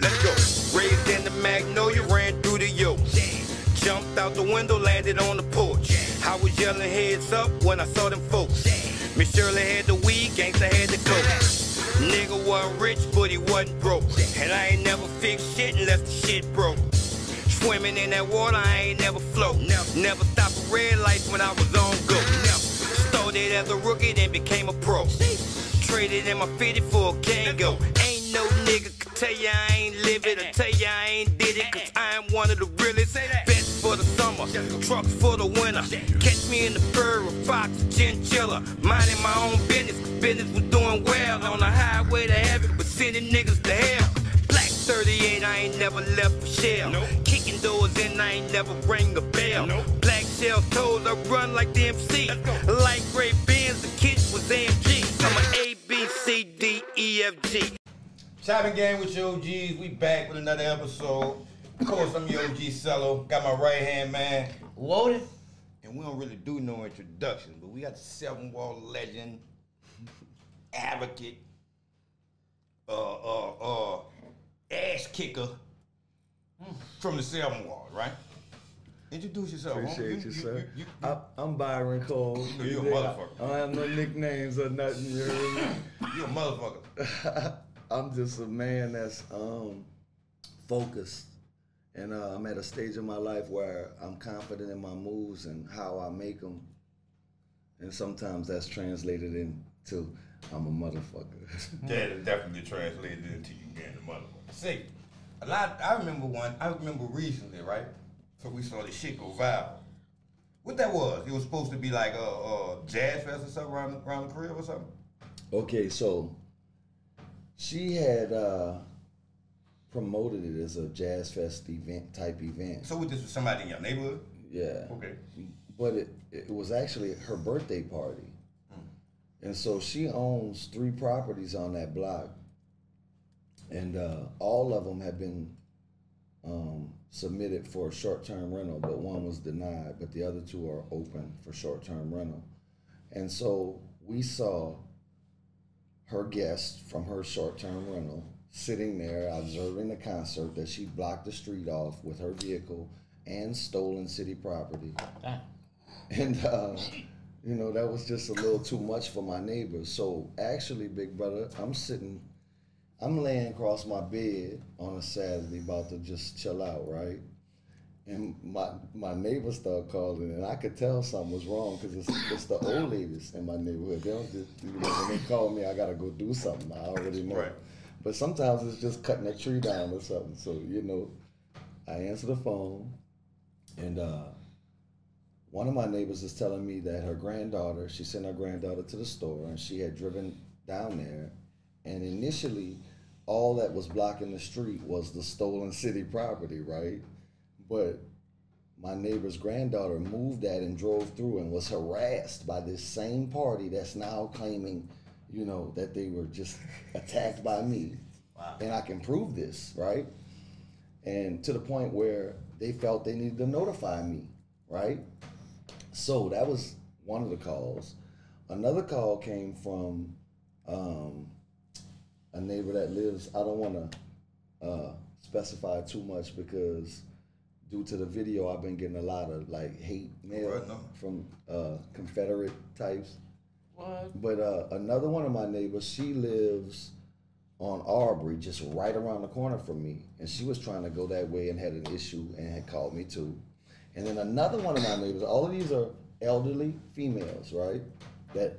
Let's go. Raised in the Magnolia, ran through the yoke. Jumped out the window, landed on the porch. I was yelling heads up when I saw them folks. Miss Shirley had the weed, gangsta had the coke. Nigga wasn't rich, but he wasn't broke. And I ain't never fixed shit unless the shit broke. Swimming in that water, I ain't never float. Never stopped a red light when I was on go. Started as a rookie, then became a pro. Traded in my 50 for a Kango. Ain't no nigga could tell ya I ain't live it or tell ya I ain't did it, cause I am one of the realest. Best for the summer, trucks for the winter. Catch me in the fur, a fox, a chinchilla. Minding my own business, cause business was doing well. On the highway to heaven, but sending niggas to hell. Black 38, I ain't never left for shell. Kicking doors in, I ain't never rang a bell. Black shell toes, I run like the MC. Light gray Benz, the kid was AMG. I'm an A, B, C, D, E, F, G. Choppin' Gang with your OGs. We back with another episode. Of course, I'm your OG Cello. Got my right hand man, Woden. And we don't really do no introduction, but we got the 7-wall legend, advocate, ass kicker from the 7 wall, right? Introduce yourself. Appreciate you, sir. I'm Byron Cole. You're a motherfucker. I don't have no nicknames or nothing. You heard me? You're a motherfucker. I'm just a man that's focused, and I'm at a stage in my life where I'm confident in my moves and how I make them, and sometimes that's translated into I'm a motherfucker. That is definitely translated into you being a motherfucker. See, I remember recently, right? So we saw this shit go viral. What that was? It was supposed to be like a jazz fest or something around the crib or something? Okay, so she had promoted it as a jazz fest type event. So this was somebody in your neighborhood? Yeah. Okay. But it was actually her birthday party. And so she owns 3 properties on that block. And all of them have been submitted for short-term rental, but one was denied, but the other 2 are open for short-term rental. And so we saw her guest from her short-term rental sitting there observing the concert that she blocked the street off with her vehicle and stolen city property. And you know, that was just a little too much for my neighbors. So actually, big brother, I'm laying across my bed on a Saturday about to just chill out, right? And my neighbors start calling, and I could tell something was wrong because it's the old ladies in my neighborhood. They don't just, you know, when they call me, I gotta go do something. I already know. Right. But sometimes it's just cutting a tree down or something. So, you know, I answer the phone, and one of my neighbors is telling me that her granddaughter, she sent her granddaughter to the store, and she had driven down there, and initially, all that was blocking the street was the stolen city property, right? But my neighbor's granddaughter moved that and drove through and was harassed by this same party that's now claiming, you know, that they were just attacked by me. Wow. And I can prove this, right? And to the point where they felt they needed to notify me, right? So that was one of the calls. Another call came from a neighbor that lives, I don't want to specify too much because due to the video, I've been getting a lot of like hate mail from Confederate types. What? But another one of my neighbors, she lives on Aubrey, just right around the corner from me. And she was trying to go that way and had an issue and had called me too. And then another one of my neighbors, all of these are elderly females, right? That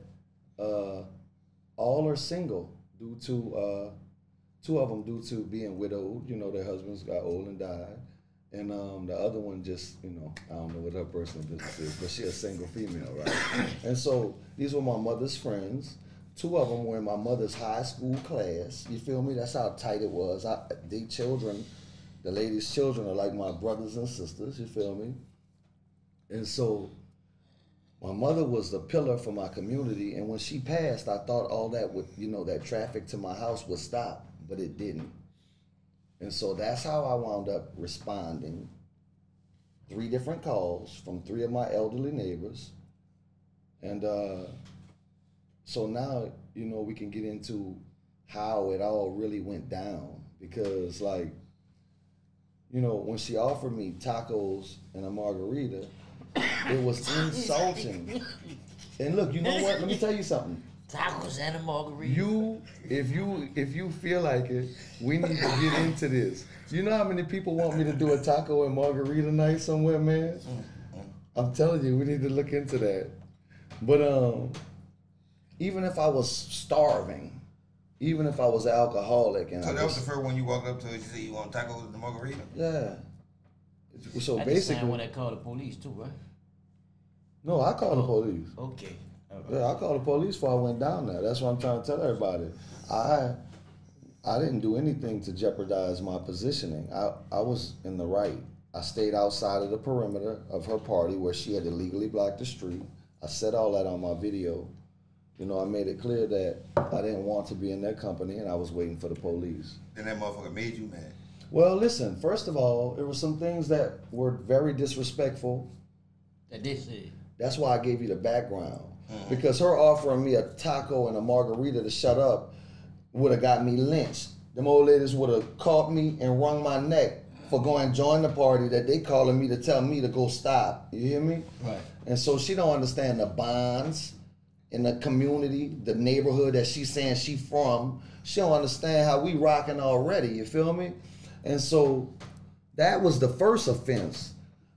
all are single due to, 2 of them due to being widowed. You know, their husbands got old and died. And the other one just, you know, I don't know what her personal business is, but she's a single female, right? And so these were my mother's friends. 2 of them were in my mother's high school class. You feel me? That's how tight it was. The children, the ladies' children are like my brothers and sisters, you feel me? And so my mother was the pillar for my community, and when she passed, I thought all that would, you know, that traffic to my house would stop, but it didn't. And so that's how I wound up responding. 3 different calls from 3 of my elderly neighbors. And so now, you know, we can get into how it all really went down, because, like, you know, when she offered me tacos and a margarita, it was insulting. And look, you know what? Let me tell you something. Tacos and a margarita. If you feel like it, we need to get into this. You know how many people want me to do a taco and margarita night somewhere, man? I'm telling you, we need to look into that. But even if I was starving, even if I was alcoholic, and so that was the first one you walked up to her, she said, you want tacos and a margarita? Yeah. So that's basically, the same when they call the police too, right? No, I called the police. Okay. Right. Yeah, I called the police before I went down there. That's what I'm trying to tell everybody. I didn't do anything to jeopardize my positioning. I was in the right. I stayed outside of the perimeter of her party where she had illegally blocked the street. I said all that on my video. You know, I made it clear that I didn't want to be in their company and I was waiting for the police. Then that motherfucker made you mad. Well, listen, first of all, there were some things that were very disrespectful. That they said. That's why I gave you the background. Because her offering me a taco and a margarita to shut up would have got me lynched. Them old ladies would have caught me and wrung my neck for going join the party that they calling me to tell me to go stop. You hear me? Right. And so she don't understand the bonds in the community, the neighborhood that she's saying she from. She don't understand how we rocking already. You feel me? And so that was the first offense.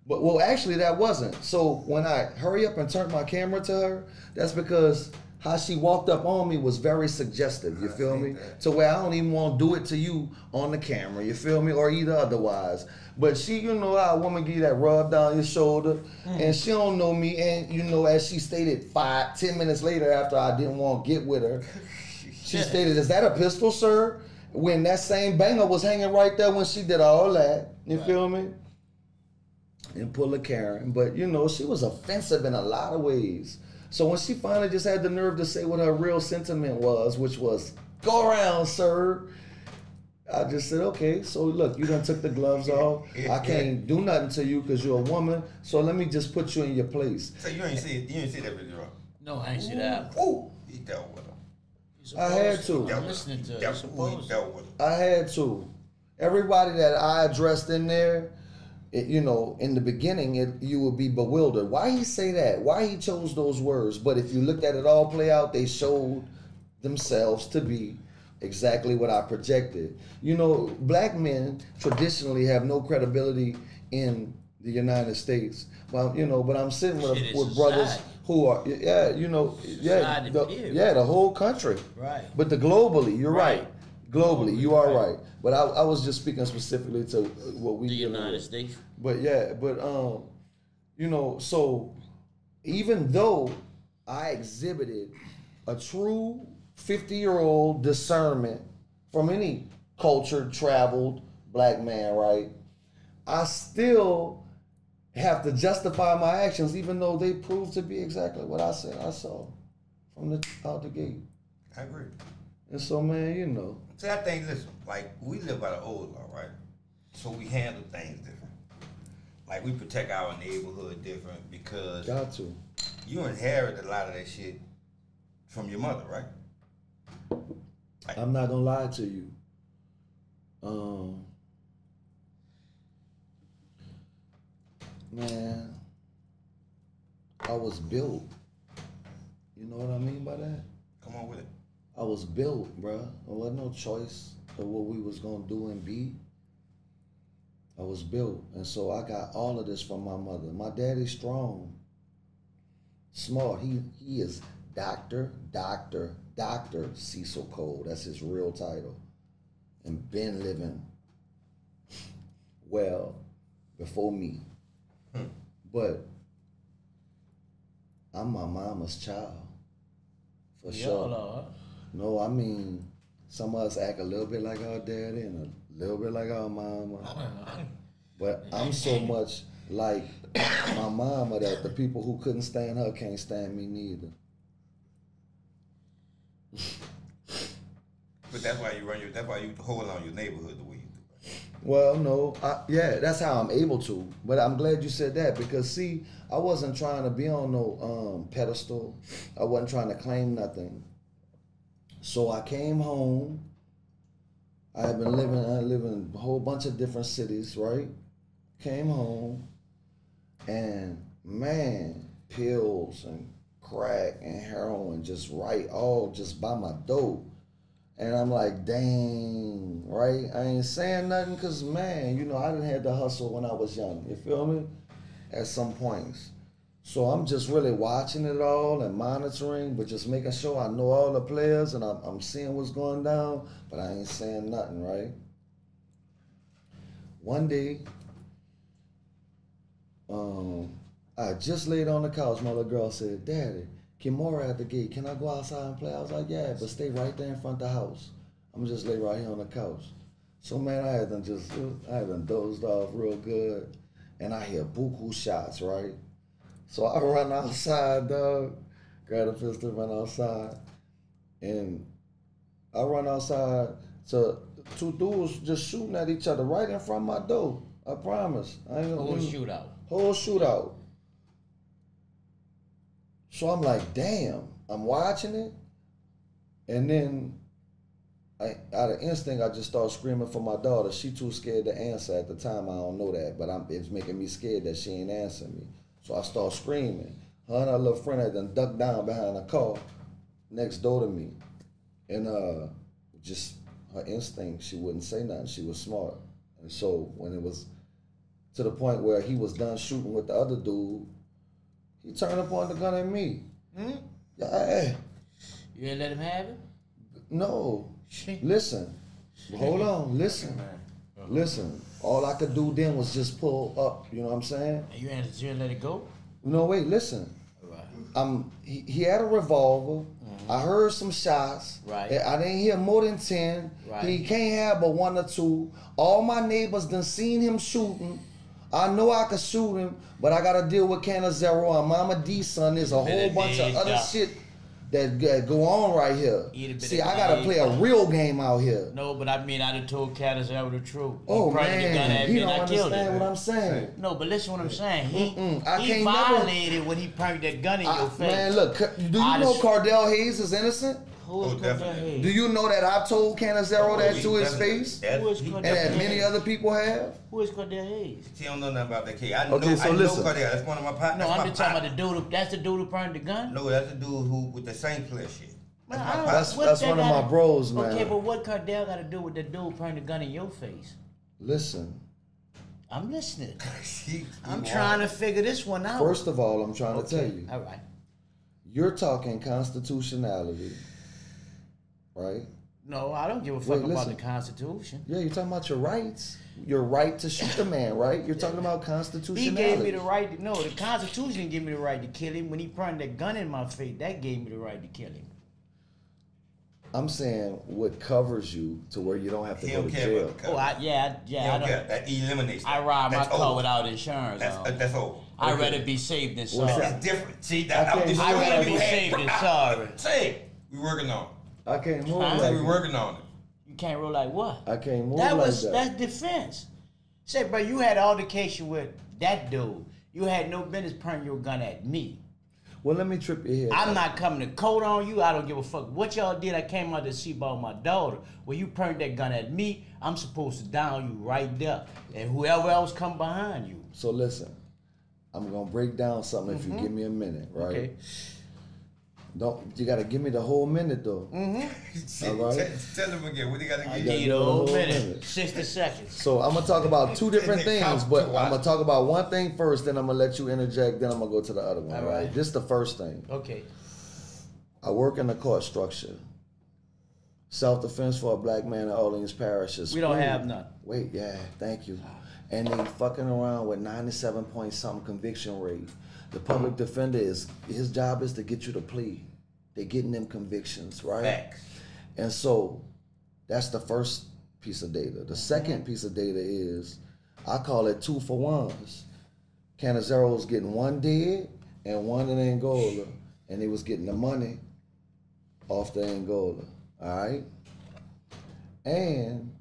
But, well, actually, that wasn't. So when I hurry up and turned my camera to her, that's because how she walked up on me was very suggestive, you feel me? To where I don't even want to do it to you on the camera, you feel me? Or either otherwise. But she, you know how a woman give you that rub down your shoulder, and she don't know me, and, you know, as she stated 5-10 minutes later after I didn't want to get with her, she stated, is that a pistol, sir? When that same banger was hanging right there when she did all that, you feel me? And pull a Karen, but you know, she was offensive in a lot of ways. So when she finally just had the nerve to say what her real sentiment was, which was, go around, sir, I just said, okay, so look, you done took the gloves off. I can't do nothing to you because you're a woman, so let me just put you in your place. So you ain't see that video? No, I ain't see that. Ooh, he dealt with her. I had to. I'm listening to it. I had to. Everybody that I addressed in there, you know, in the beginning, you would be bewildered. Why he say that? Why he chose those words? But if you looked at it all play out, they showed themselves to be exactly what I projected. You know, black men traditionally have no credibility in the United States. Well, you know, but I'm sitting with brothers who are, the whole country. Right. But globally, you're right. Globally, you are right. But I was just speaking specifically to what we the United States. But you know, so even though I exhibited a true 50-year-old discernment from any cultured, traveled black man, right? I still have to justify my actions, even though they prove to be exactly what I said I saw from out the gate. I agree. And so, man, you know. See, I think, listen, like, we live by the old law, right? So we handle things different. Like, we protect our neighborhood different because Got to. You inherit a lot of that shit from your mother, right? Like, I'm not gonna lie to you. Man, I was built. You know what I mean by that? Come on with it. I was built, bruh. There wasn't no choice of what we was gonna do and be. I was built, and so I got all of this from my mother. My daddy's strong, smart. He is Dr. Cecil Cole. That's his real title. And been living well before me. But I'm my mama's child. For sure. Lord. No, I mean, some of us act a little bit like our daddy and a little bit like our mama. But I'm so much like my mama that the people who couldn't stand her can't stand me neither. But that's why you hold on your neighborhood the way you do. Right? Well, no, that's how I'm able to. But I'm glad you said that because, see, I wasn't trying to be on no pedestal. I wasn't trying to claim nothing. So I came home. I live in a whole bunch of different cities, right? Came home, and man, pills and crack and heroin just all just by my door. And I'm like, dang, right? I ain't saying nothing because, man, you know, I done had to hustle when I was young. You feel me? At some points. So I'm just really watching it all and monitoring, but just making sure I know all the players and I'm seeing what's going down, but I ain't saying nothing, right? One day, I just laid on the couch. My little girl said, Daddy, Kimura at the gate. Can I go outside and play? I was like, yeah, but stay right there in front of the house. I'm just lay right here on the couch. So, man, I had done dozed off real good, and I hear buku shots, right? So I run outside, dog, grab a pistol, run outside, and I run outside to two dudes just shooting at each other right in front of my door. I promise. I ain't Whole shootout. Whole shootout. So I'm like, damn, I'm watching it. And then out of instinct, I just start screaming for my daughter. She too scared to answer at the time. I don't know that, but it's making me scared that she ain't answering me. So I start screaming. Her and her little friend had done ducked down behind a car next door to me. And just her instinct, she wouldn't say nothing. She was smart. And so when it was to the point where he was done shooting with the other dude, he turned and pointed the gun at me. Yeah. You didn't let him have it? No. Listen. Hold on. Listen. Listen. All I could do then was just pull up. You know what I'm saying? And you didn't let it go? No, wait. Listen. Right. He had a revolver. I heard some shots. Right. I didn't hear more than 10. Right. He can't have but 1 or 2. All my neighbors done seen him shooting. I know I could shoot him, but I gotta deal with Canizero and Mama D's son. There's a whole bunch of other shit that go on right here. See, I gotta play a real game out here. No, but I mean, I done told Canizero the truth. Oh, man, he don't understand what I'm saying. No, but listen what I'm saying. I He can't violated when he pointed that gun in your face. Man, look, do you know Cardell Hayes is innocent? Who is Cardell Hayes? Do you know that I've told Canizero that to his face? Who is Cardell And that Hayes? many other people have? Who is Cardell Hayes? He don't know nothing about that kid. I Okay, so listen. know Cardell. That's one of my partners. No, I'm just talking about the dude. That's the dude who pointed the gun? No, that's the dude who with the St. Clair shit. That's one of my bros, man. Okay, but what Cardell got to do with the dude pointing the gun in your face? Listen. I'm listening. I'm trying to figure this one out. First of all, I'm trying to tell you. All right. You're talking constitutionality, right? No, I don't give a fuck about the Constitution. Yeah, you're talking about your rights. Your right to shoot the man, right? You're talking about constitutionality. He gave me the right to, no, the Constitution didn't give me the right to kill him. When he pointed that gun in my face, that gave me the right to kill him. I'm saying what covers you to where you don't have to go to jail. Oh, yeah. I don't care. That eliminates that. I ride my car without insurance. That's over. I'd rather be safe than sorry. It's different. See, I'd rather be safe than sorry. Say, we working on it. I can't move like we working on it. You can't roll like what? I can't move That's defense. Say, bro, you had altercation with that dude. You had no business pointing your gun at me. Well, let me trip your head. I'm not coming to coat on you. I don't give a fuck what y'all did. I came out to see about my daughter. When you pointed that gun at me, I'm supposed to down you right there. And whoever else come behind you. So listen, I'm going to break down something if you give me a minute, right? Okay. You got to give me the whole minute, though. All right? Tell him again. What do you got to give You need a whole minute. 60 seconds. So I'm going to talk about two different things, but I'm going to talk about one thing first, then I'm going to let you interject, then I'm going to go to the other one, all right? This is the first thing. Okay. I work in the court structure. Self-defense for a black man in Orleans Parish is... We don't have none. Wait, yeah, thank you. And they fucking around with 97 point something conviction rate. The public defender his job is to get you to plea. They're getting them convictions, right? Facts. And so that's the first piece of data. The second piece of data is, I call it 2 for 1s. Canizaro's getting 1 dead and 1 in Angola, and he was getting the money off the Angola, all right? And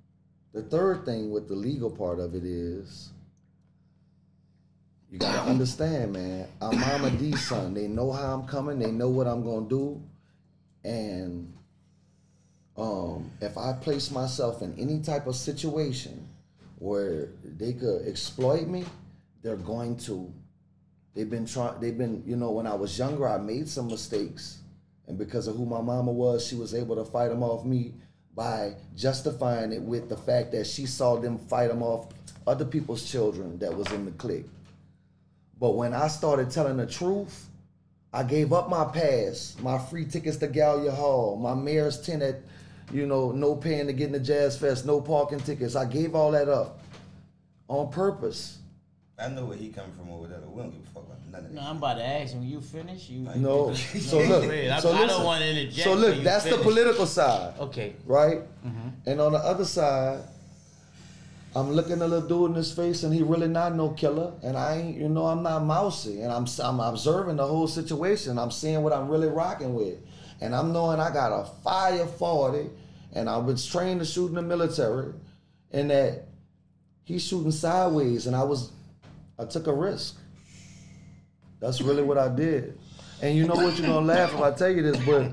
the third thing with the legal part of it is, you gotta understand, man, I'm Mama D's son. They know how I'm coming. They know what I'm gonna do. And if I place myself in any type of situation where they could exploit me, they're going to. They've been, you know, when I was younger, I made some mistakes. And because of who my mama was, she was able to fight them off me by justifying it with the fact that she saw them fight them off other people's children that was in the clique. But when I started telling the truth, I gave up my pass, my free tickets to Gallia Hall, my mayor's tent at, you know, no paying to get in the Jazz Fest, no parking tickets. I gave all that up on purpose. I know where he coming from over there. We don't give a fuck about none of that. No, I'm about to ask him. You finish? No. So look. I don't want to interject. So look, that's the political side. Okay. Right? Mm-hmm. And on the other side, I'm looking at a little dude in his face, and he really not no killer. And I ain't, you know, I'm not mousy. And I'm observing the whole situation. I'm seeing what I'm really rocking with. And I'm knowing I got a fire 40, and I was trained to shoot in the military, and that he's shooting sideways, and I took a risk. That's really what I did. And you know what, you're gonna laugh if I tell you this, but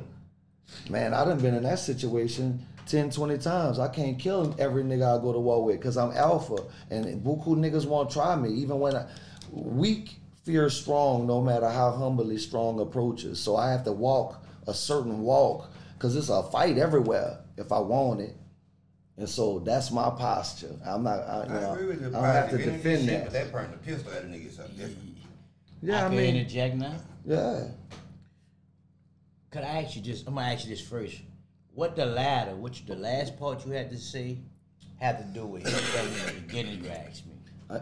man, I done been in that situation 10, 20 times. I can't kill every nigga I go to war with because I'm alpha. And buku niggas won't try me, even when weak fears strong, no matter how humbly strong approaches. So I have to walk a certain walk because it's a fight everywhere if I want it. And so that's my posture. I'm not, I don't have to defend that. But that burn the pistol at a nigga is something different. Yeah, I mean, interject now? Yeah. Could I ask you just, I'm going to ask you this first. What the latter, which the last part you had to say, had to do with anything in the beginning you asked me?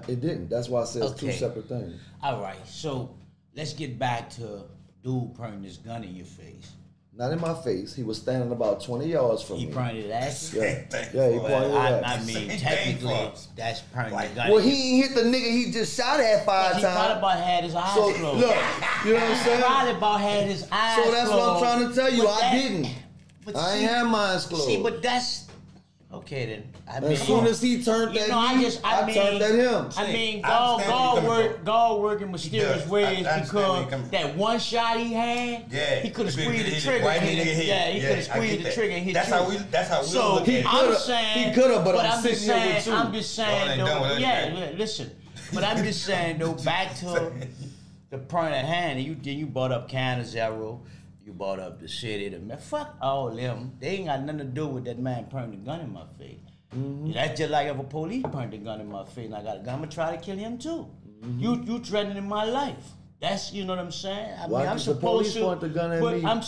It didn't. That's why I said it's two separate things. All right. So let's get back to dude pointing this gun in your face. Not in my face. He was standing about 20 yards from me. He pointed it at you? Yeah, he pointed it at I mean, technically, that's pointing the gun. Well, he ain't hit the nigga he just shot at 5 times. He probably about had his eyes so, closed. Look, you know what I'm saying? He probably about had his eyes closed. So that's what I'm trying to tell you. I didn't. I ain't had mine closed. See, but that's... Okay, then. I mean, as soon as he turned at me, I turned at him. I mean, God work in mysterious ways because that one shot he had, he could have squeezed the trigger. Yeah, he could have squeezed the trigger and hit you. That's how we so look at it. I'm saying, he could have, but I'm just sitting here with you. I'm just saying, though, yeah, listen. But I'm just saying, though, back to the point at hand, and you brought up Canada Zero. You brought up the city, the man. Fuck all them. They ain't got nothing to do with that man pointing the gun in my face. Mm-hmm. That's just like if a police pointed a gun in my face and I got a gun, I'm gonna try to kill him too. Mm-hmm. You threatening my life. That's, you know what I'm saying? I mean, I'm supposed to. Point the gun at me I'm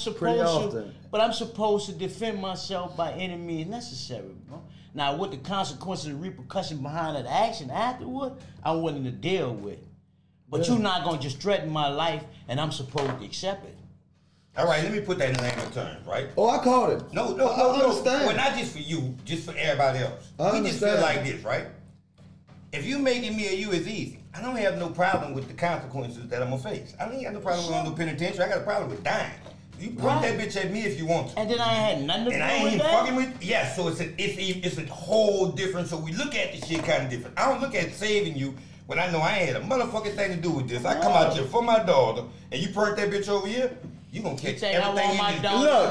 supposed to defend myself by any means necessary, bro. Now, what the consequences and repercussions behind that action afterward, I'm willing to deal with. But you're not gonna just threaten my life, and I'm supposed to accept it. All right, let me put that in layman terms, right? Oh, I caught it. No. I understand. Well, not just for you, just for everybody else. I just feel like this, right? If you making me or you is easy, I don't have no problem with the consequences that I'm gonna face. I don't have no problem with going to penitentiary. I got a problem with dying. You point that bitch at me if you want to. And then I ain't had nothing to do with that. And I ain't fucking with. Yeah, so it's a whole different. So we look at this shit kind of different. I don't look at saving you when I know I ain't had a motherfucking thing to do with this. I come out here for my daughter, and you point that bitch over here. You gonna catch everything you Look.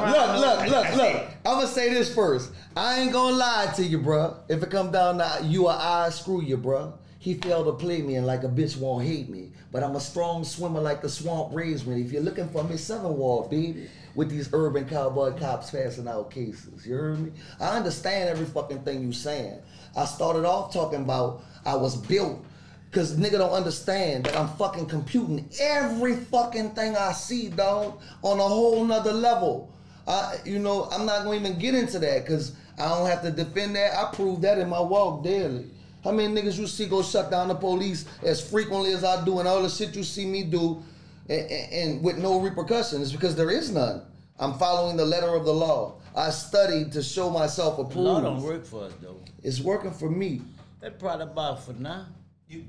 I'm gonna say this first. I ain't gonna lie to you, bruh. If it come down to you or I, screw you, bruh. He failed to play me and like a bitch won't hate me. But I'm a strong swimmer like the swamp raised me. If you're looking for me, 7 Wall, baby. With these urban cowboy cops passing out cases. You heard me? I understand every fucking thing you saying. I started off talking about I was built. Cause nigga don't understand that I'm fucking computing every fucking thing I see, dog, on a whole nother level. I'm not gonna even get into that cause I don't have to defend that. I prove that in my walk daily. How many niggas you see go shut down the police as frequently as I do and all the shit you see me do and with no repercussions? Because there is none. I'm following the letter of the law. I studied to show myself approved. The law don't work for us though. It's working for me. That probably about for now.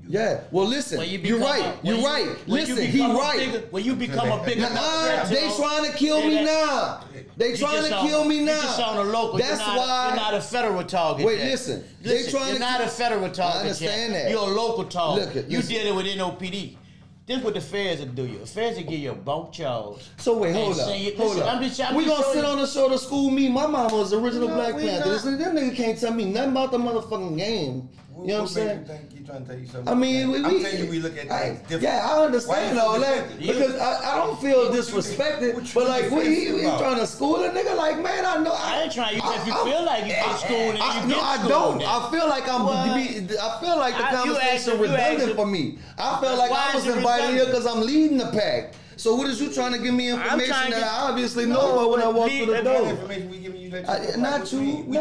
Yeah, well listen, you're right. Listen, he right. When you become a bigger they trying to kill me now. They trying to kill me now. You just on a local. That's why you're not a federal target. Wait, listen. They trying you're not a federal target. I understand that. You're a local target. Look, you did it with NOPD. This what the feds will do you. The feds will give you a bump charge. So wait, hold up. We gonna sit on the show to school me. My mama was the original Black Panther. This nigga can't tell me nothing about the motherfucking game. You know what I'm saying? You trying to tell you something? I mean, I'm telling you, we look at things different. Yeah, I understand all that because I don't feel disrespected. But like, he trying to school a nigga. Like, man, I know. I ain't trying. If you feel like you get schooled, then you get schooled. No, I don't. I feel like I feel like the conversation redundant for me. I feel like I was invited here because I'm leading the pack. So what is you trying to give me information that I obviously know about when I walk through the door? Information we giving you not you. We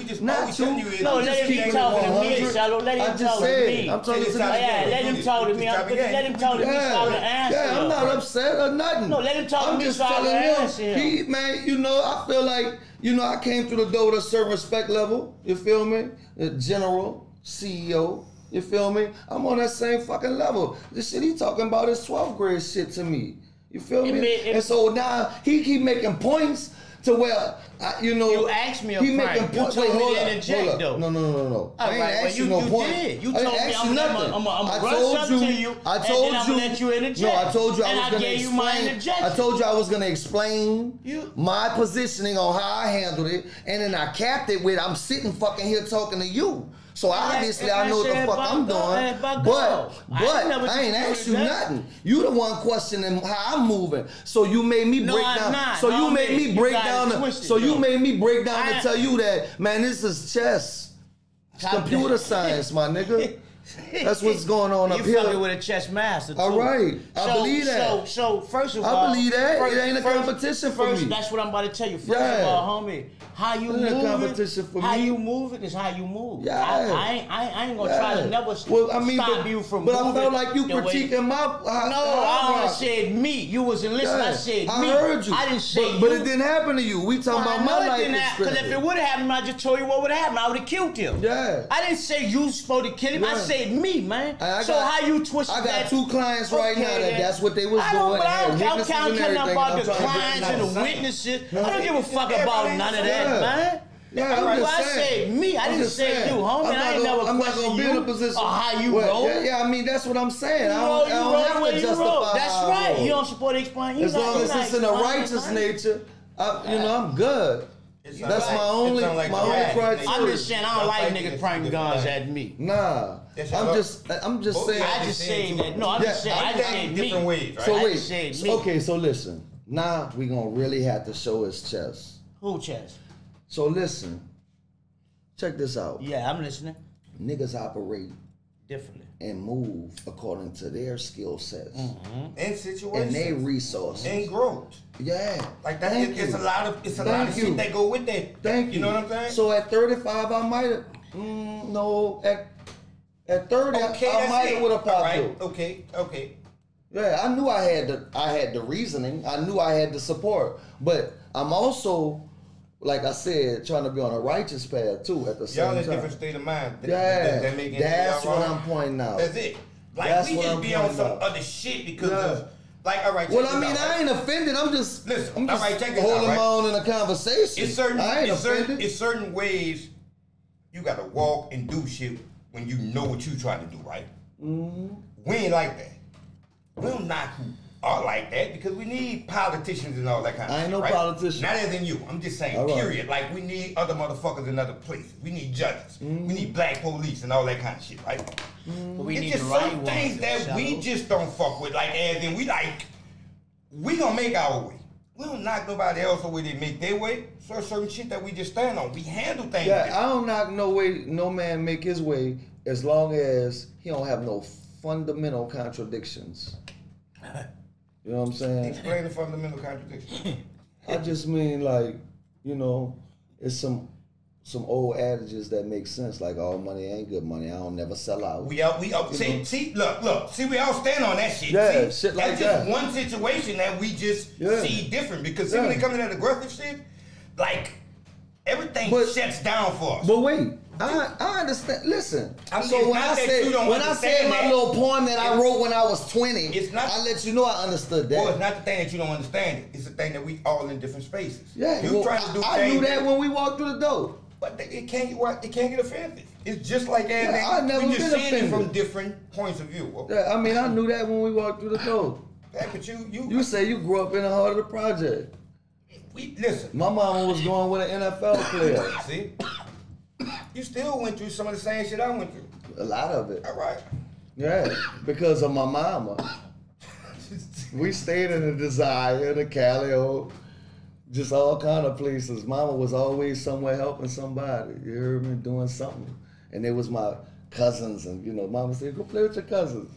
just telling you. No, let him talk to me, Shallow. Let him talk to me. I'm talking to let him talk to me. Let him talk to me so I can answer. Yeah, I'm not upset or nothing. No, let him talk to me so I can answer him. Man, you know, I feel like, you know, I came through the door with a certain respect level. You feel me? General, CEO. You feel me? I'm on that same fucking level. This shit he talking about is 12th grade shit to me. You feel me? And so now he keep making points to where, you know. You asked me a he making points. You told me to interject, though. No. I ain't asked you no point. You told me I'm gonna run something to you, I told and then I'm you. gonna let you interject. No, I told you I was gonna gave you my interjection. I told you I was gonna explain my positioning on how I handled it, and then I capped it with I'm sitting fucking here talking to you. So obviously I know what the fuck I'm doing, but I ain't asked you nothing. You the one questioning how I'm moving. So you made me break down. So you made me break down. So you made me break down to tell you that, man, this is chess. It's computer science, my nigga. That's what's going on up here. You fucking with a chess master, too. All right. I believe that. So first of all, I believe that. It ain't a competition for me. That's what I'm about to tell you. First of all, homie, how you moving? How you moving is how you move. Yeah. I ain't gonna try to never stop you from moving. But I felt like you critiquing my. I said me. You wasn't listening. I said me. I heard you. I didn't say you. But it didn't happen to you. We talking about my life experience. Because if it would have happened, I just told you what would have happened. I would have killed him. Yeah. I didn't say you supposed to kill him. I said me, man. So how you twist that? I got 2 clients right now that's what they was doing. I don't care about the clients and the witnesses. I don't give a fuck about none of that, man. Yeah, I said me. I didn't say you, homie. I ain't never questioned you or how you roll. Yeah, I mean, that's what I'm saying. I don't have to justify. That's right. You don't support to explain. As long as it's in a righteous nature, I'm good. That's my only criteria. I'm just saying I don't like niggas pointing guns at me. Nah. I'm just saying. I just saying that. No, I'm just saying. I just said me. Different ways, right? So wait. Okay, so listen. Now we gonna really have to show his chest. Who chest? So listen. Check this out. Yeah, I'm listening. Niggas operate differently and move according to their skill sets and situations and their resources and growth. Yeah, like that. It's a lot of shit that go with that. Thank you. You know what I'm saying? So at 35, I might have. No, at 30, I might have would have popped through. Okay. Yeah, I knew I had the reasoning. I knew I had the support, but I'm also, like I said, trying to be on a righteous path too at the same time. Y'all in a different state of mind. That's what I'm pointing out. That's it. Like we just be on some other shit because of, like, all right. Well, I mean, I ain't offended. I'm just listen. I'm just holding my own in a conversation. It's certain ways you gotta walk and do shit when you know what you trying to do, right? Mm-hmm. We ain't like that. We don't knock who are like that because we need politicians and all that kind of shit. I ain't no politician. Not as in you. I'm just saying, period. Like, we need other motherfuckers in other places. We need judges. Mm-hmm. We need black police and all that kind of shit, right? Mm-hmm. It's just some things that we just don't fuck with. Like, as in, we gonna make our way. We don't knock nobody else the way they make their way. So certain shit that we just stand on. We handle things. Yeah, I don't knock no man make his way as long as he don't have no fundamental contradictions. You know what I'm saying? Explain the fundamental contradiction. I just mean, like, you know, it's some old adages that make sense, like all money ain't good money. I don't never sell out. We up. See, look. See, we all stand on that shit. Yeah, see, shit like that's just one situation that we just see different because see, when it comes to that aggressive shit, like everything shuts down for us. But wait. I understand. Listen. So when I said my little poem that I wrote when I was 20, I let you know I understood that. Well, it's not the thing that you don't understand it. It's the thing that we all in different spaces. Yeah, you trying to do I knew that when we walked through the door. But it can't get offensive. It's just like that. Yeah, I never we just been seeing it offended. from different points of view. Yeah, I mean, I knew that when we walked through the door. Yeah, but you You say you grew up in the heart of the project. Listen. My mama was going with an NFL player. See, you still went through some of the same shit I went through. A lot of it. All right. Yeah, because of my mama. We stayed in the Desire, the Cali, just all kind of places. Mama was always somewhere helping somebody. You heard me? Doing something. And it was my cousins, and mama said, go play with your cousins.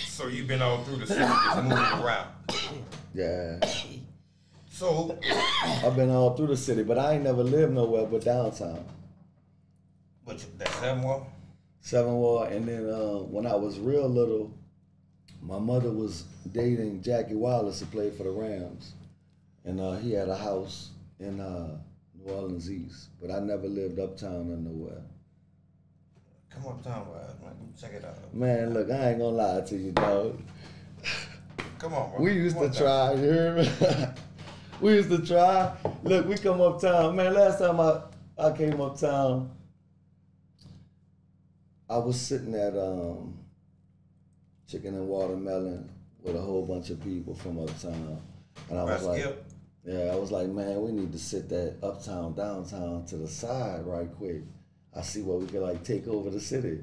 So you've been all through the city, just moving around. Yeah. So I've been all through the city, but I ain't never lived nowhere but downtown. What? That 7 Wall? 7 Wall, and then when I was real little, my mother was dating Jackie Wallace, who played for the Rams, and he had a house in New Orleans East, but I never lived uptown or nowhere. Come uptown, man. Check it out. Man, look, I ain't gonna lie to you, dog. Come on, bro. We used to try, you hear me? We used to try. Look, we come uptown. Man, last time I came uptown, I was sitting at Chicken and Watermelon with a whole bunch of people from uptown. And I was I was like, man, we need to sit that uptown, downtown to the side right quick. I see what we could like take over the city.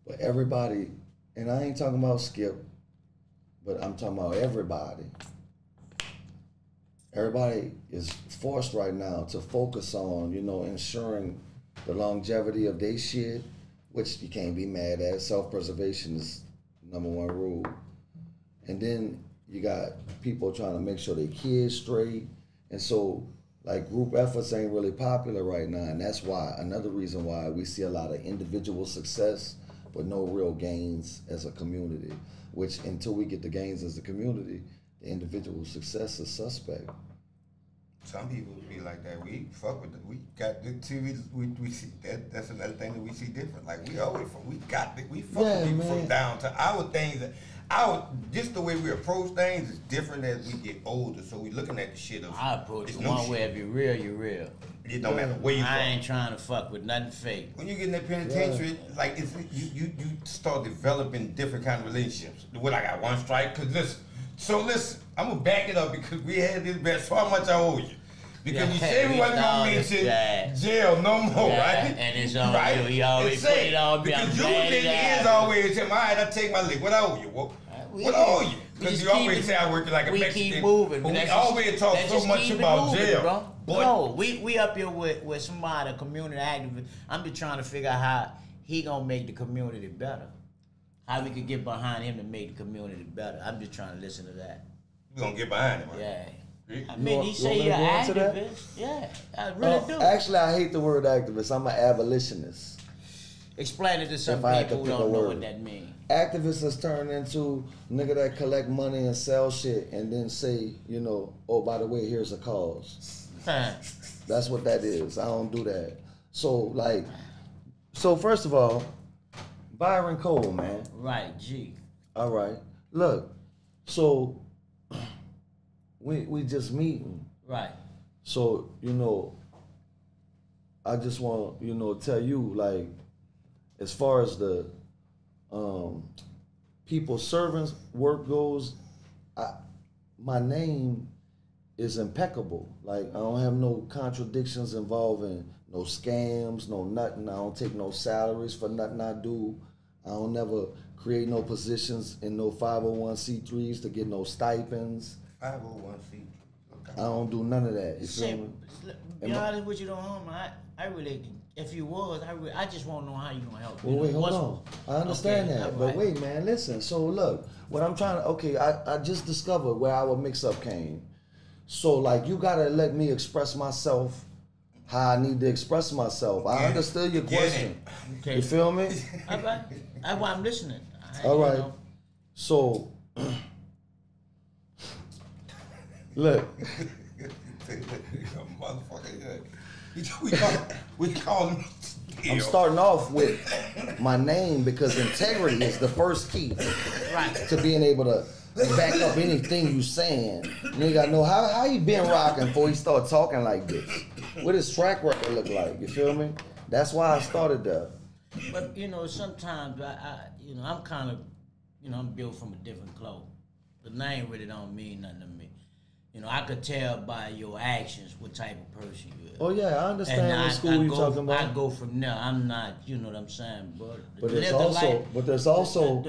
But everybody, and I ain't talking about Skip, but I'm talking about everybody. Everybody is forced right now to focus on, ensuring the longevity of their shit, which you can't be mad at. Self-preservation is #1 rule. And then you got people trying to make sure their kids straight. And so, like, group efforts ain't really popular right now. And that's why, another reason why we see a lot of individual success, but no real gains as a community. Which, until we get the gains as a community, the individual success is suspect. Some people be like that. We fuck with it. We got the TV. We see that. That's another thing that we see different. Like we always fuck. We fuck with people from downtown. Our things that just the way we approach things is different as we get older. So we looking at the shit of. I approach it one way. If you're real, you're real. It don't matter where you from. I ain't trying to fuck with nothing fake. When you get in that penitentiary, like you start developing different kind of relationships. What I got one strike, cause listen, I'm gonna back it up because we had this bet. So how much I owe you? Because you said we wasn't gonna mention jail no more, right? And it's on you. He always put it on me. Because usually it is always him. All right, I take my lick. What I owe you? What I owe you? Because you always say I work like a Mexican. Keep moving. But we always talk so much about jail. Bro. No, we up here with somebody, a community activist. I'm just trying to figure out how he gonna make the community better. How we could get behind him to make the community better. I'm just trying to listen to that. We gonna get behind him, right? Yeah. I mean, he say you're an activist. Yeah, I really do. Actually, I hate the word activist. I'm an abolitionist. Explain it to some people who don't know what that means. Activists has turned into nigga that collect money and sell shit and then say, oh, by the way, here's a cause. That's what that is. I don't do that. So first of all, Byron Cole, man. Right, G. All right. Look, so we just meeting. Right. So, I just want, tell you, like, as far as the people servants work goes, my name is impeccable. Like, I don't have no contradictions involving no scams, no nothing. I don't take no salaries for nothing I do. I don't never create no positions in no 501c3s to get no stipends. 501c3. Okay. I don't do none of that. You feel me? Be honest with you, though, homie. I really, if you was, I just want to know how you gonna help. Well, wait, hold on. I understand that, but wait, man, listen. So look, what I'm trying to, I just discovered where our mix-up came. So like, you gotta let me express myself how I need to express myself. I understood your question. Okay. You feel me? All right. That's why I'm listening. All right. So, look. We call him. I'm starting off with my name because integrity is the first key to being able to back up anything you saying. Nigga, I know how he been rocking before he start talking like this. What his track record look like? You feel me? That's why I started that. But you know, sometimes I'm kind of, I'm built from a different cloth. The name really don't mean nothing to me. You know, I could tell by your actions what type of person you is. Oh yeah, I understand what school you're talking about. I go from there. I'm not, you know what I'm saying, but there's also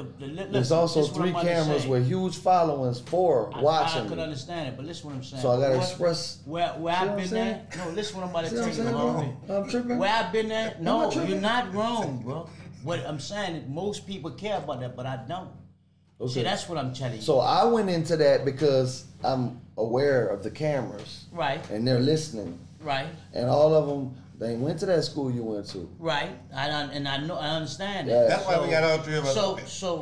3 cameras with huge followings for watching. I could understand it, but listen what I'm saying. So I gotta express. Where I've been at. No, listen what I'm about to tell you, homie. I'm tripping. Where I've been at. No, you're not wrong, bro. What I'm saying is most people care about that, but I don't. Okay. See, that's what I'm telling you. So I went into that because I'm aware of the cameras. Right. And they're listening. Right. And all of them, they went to that school you went to. Right. I understand yeah. that. That's why we got all 3 of us. So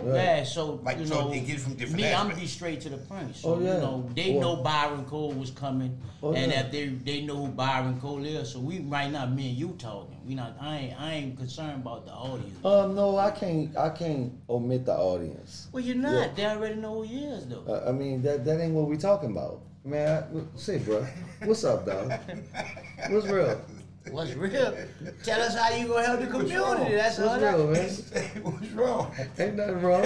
like, you so know, they get from different me, aspects. I'm be straight to the point. So yeah. you know, they know Byron Cole was coming, and that they know who Byron Cole is. So we right now, me and you talking. We not. I ain't concerned about the audience. No, I can't omit the audience. Well, you're not. Yeah. They already know who he is, though. I mean, that ain't what we talking about. Man, say, bro, what's up, dog? What's real? What's real? Tell us how you gonna help the community. That's all. What's real, man? What's wrong? Ain't nothing wrong.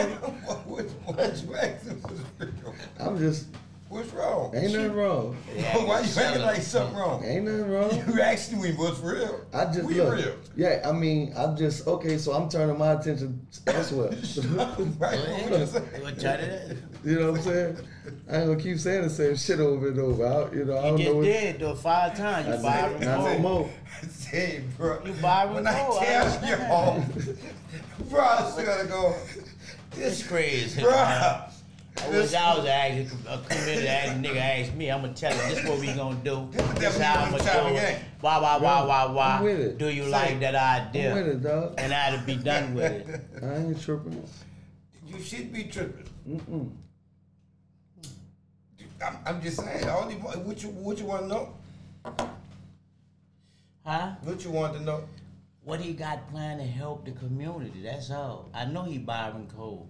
What's wrong? I'm just. What's wrong? Ain't nothing wrong. Yeah, why you acting like something wrong? Ain't nothing wrong. You asking me what's real? I just we look. Real. Yeah, I mean, I'm just okay. So I'm turning my attention elsewhere. Right. You know what I'm saying? I ain't gonna keep saying the same shit over and over. I don't know. You did though 5 times. You Byron Cole. More. Say, bro. You Byron Cole. When I tell you all, bro, I still gotta go. This crazy, bro. I wish I was a committed nigga asked me. I'm gonna tell him this what we gonna do. This how I'm gonna do it. Why? Do you like that idea? I'm with it, dog. And I'd be done with it. I ain't tripping. You should be tripping. Mm-mm. I'm just saying. What you want to know? Huh? What you want to know? What he got planned to help the community. That's all. I know he Byron Cole.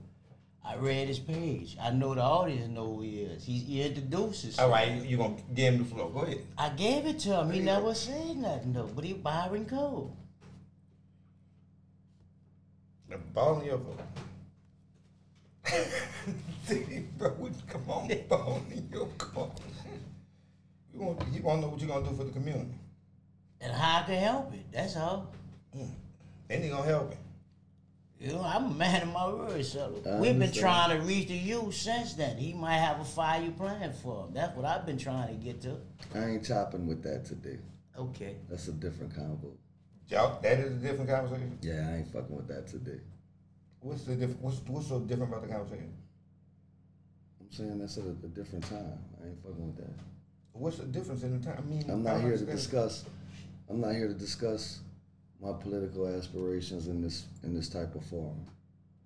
I read his page. I know the audience know who he is. He introduces. All right, you gonna give him the floor. Go ahead. I gave it to him. He never said nothing though. But he Byron Cole. The ball in your vote. Bro, come on, ball in your coat. You want to know what you're gonna do for the community. And how I can help it. That's all. Then he gonna help it. You know, I'm a man of my word, so we've been trying to reach the youth since then. He might have a 5-year plan for him. That's what I've been trying to get to. I ain't chopping with that today. Okay. That's a different convo. Y'all, that is a different conversation? Yeah, I ain't fucking with that today. What's the different? What's so different about the conversation? I'm saying that's at a different time. I ain't fucking with that. What's the difference in the time? I mean, I'm not here to discuss my political aspirations in this type of forum.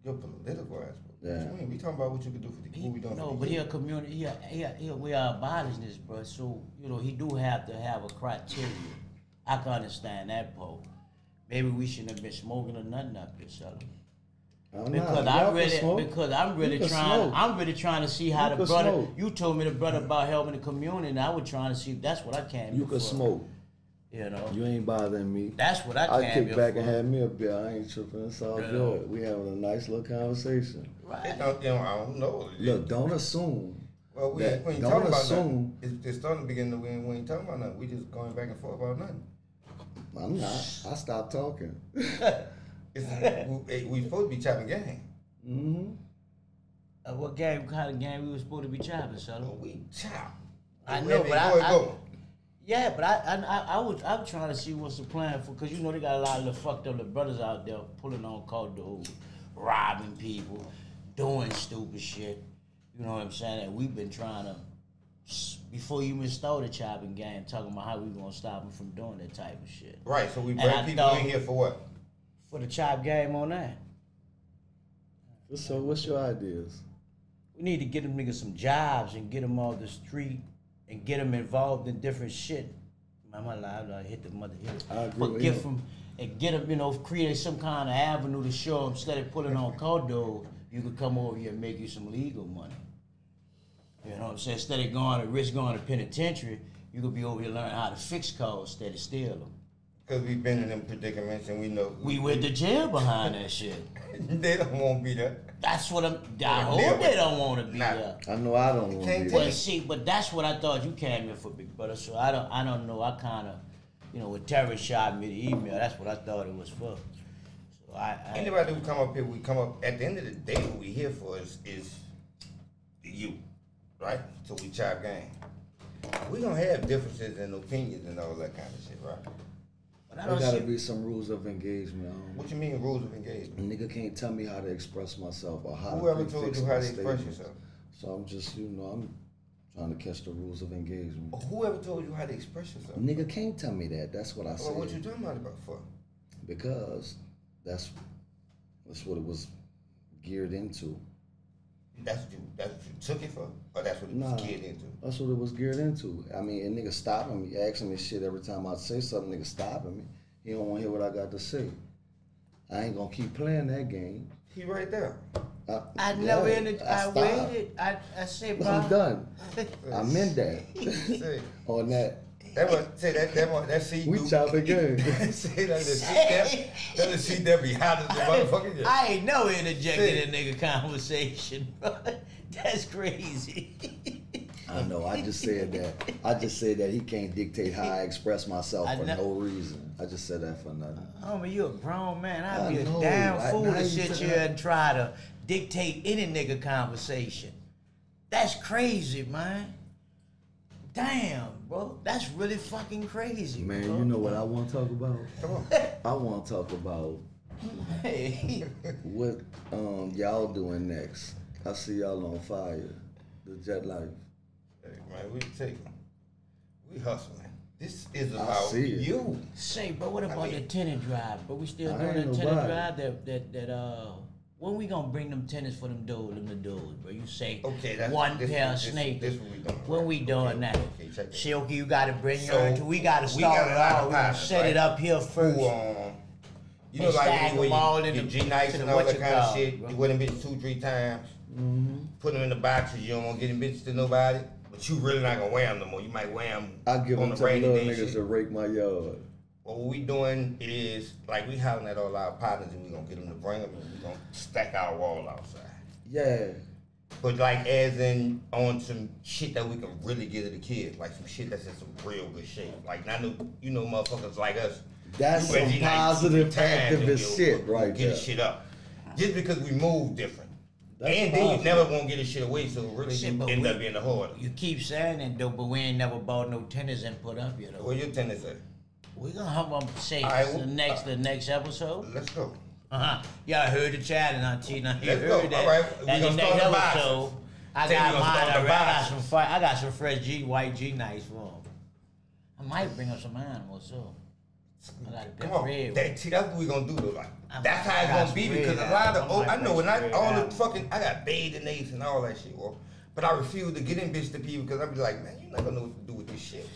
Your political aspirations? Yeah. What you mean? We talking about what you can do for the what we doing. No, but he a community. We are abolitionists, bro. So he do have to have a criteria. I can understand that part. Maybe we shouldn't have been smoking or nothing up here, Sully. Because I'm really trying to see how the brother. Smoke. You told me the brother about helping the community, and I was trying to see if that's what I came. You could smoke. You know. You ain't bothering me. That's what I came. I kick back and have me a beer. I ain't tripping. It's all good. We having a nice little conversation. Right. I don't know. Look, don't assume. Well, we ain't talking about nothing. It's starting to begin to we ain't talking about nothing. We just going back and forth about nothing. I'm not. I stopped talking. We supposed to be chopping game. Mm-hmm. What game? Kind of game we were supposed to be chopping, son? We chop. I know, but yeah, but I was trying to see what's the plan for, because they got a lot of the fucked up brothers out there pulling on cold, robbing people, doing stupid shit. You know what I'm saying? And we've been trying to, before you even started the chopping game, talking about how we gonna stop them from doing that type of shit. Right. So we bring people in here for what? For the chop game on that. So what's your ideas? We need to get them niggas some jobs and get them off the street and get them involved in different shit. Mama live, I hit the mother here. I agree but with get him. them and get them, create some kind of avenue to show them, instead of putting on condo, you could come over here and make you some legal money. You know what I'm saying? Instead of going to penitentiary, you could be over here learning how to fix cars instead of steal them. Because we've been in them predicaments and we know. We went to jail behind that shit. They don't want to be there. That's what I hope they don't want to be there. I know I don't want to be there. But see, but that's what I thought you came here for, Big Brother. So I don't know. I kind of, when Terry shot me the email, that's what I thought it was for. So anybody who come up here, we come up, at the end of the day, what we here for is you, right? So we chop game. We gonna have differences in opinions and all that kind of shit, right? There gotta be some rules of engagement. What you mean rules of engagement? A nigga can't tell me how to express myself or how Whoever to told you how to express yourself? So I'm just, I'm trying to catch the rules of engagement. Whoever told you how to express yourself? A nigga can't tell me that. That's what I said. Well, what you talking about for? Because that's what it was geared into. That's what you took it for? Or that's what it was geared into? That's what it was geared into. I mean, a nigga stopping me, asking me shit every time I say something, nigga stopping me. He don't want to hear what I got to say. I ain't gonna keep playing that game. He right there. I waited. I said, bro. I'm done. I'm in that. On that. That seat. We chop again. Say that the seat that be hot as the motherfucker. I ainain't never interjected in a nigga conversation, bro. That's crazy. I know. I just said that he can't dictate how I express myself for no reason. I just said that for nothing. Homie, you a grown man. I'd be a damn fool to sit here and try to dictate any nigga conversation. That's crazy, man. Damn, bro. That's really fucking crazy, man, bro. You know what I want to talk about? Come on. I want to talk about what y'all doing next. I see y'all on fire. The jet life. Hey, man, we hustling. This is about you. Say, bro, what about the tenant drive? But we still doing the tenant drive that when we gonna bring them tenants for them doors, bro? You say one pair of snakes. This what we doing. When we doing that? Okay, check it. Shilky, you gotta bring your we gotta start it out. We gotta set it up here first. You know, like when you G-Nice and all that kind of shit, you wear them bitches 2-3 times, put them in the boxes, you don't want to get them bitches to nobody, but you really not gonna wear them no more. You might wear them I give on them the rainy little day niggas shit. to rake my yard. Well, what we doing is, like, we hollering at all our partners and we gonna get them to bring them and we gonna stack our wall outside. Yeah. But like, as in, on some shit that we can really give to the kids, like some shit that's in some real good shape. Like, not no, motherfuckers like us. That's some positive activist shit right there. Get the shit up. Just because we move different. And then you never won't get this shit away, so really you end up being the harder. You keep saying it though, but we ain't never bought no tenants and put up yet. Where your tenants at? We gonna have them say the next episode. Let's go. Y'all heard the chat and Auntie. Now you Let's heard go. that. All right, we That gonna the next start the episode. boxes. I got mine already. I got some fresh white G-Nice for them. I might bring up some animals too. I got a big red. That's what we gonna do though. Like, that's how it's gonna be because a lot of I know when I got bathing apes and all that shit, but I refuse to get in bitch to people because I be like, man, you never know what to do with this shit.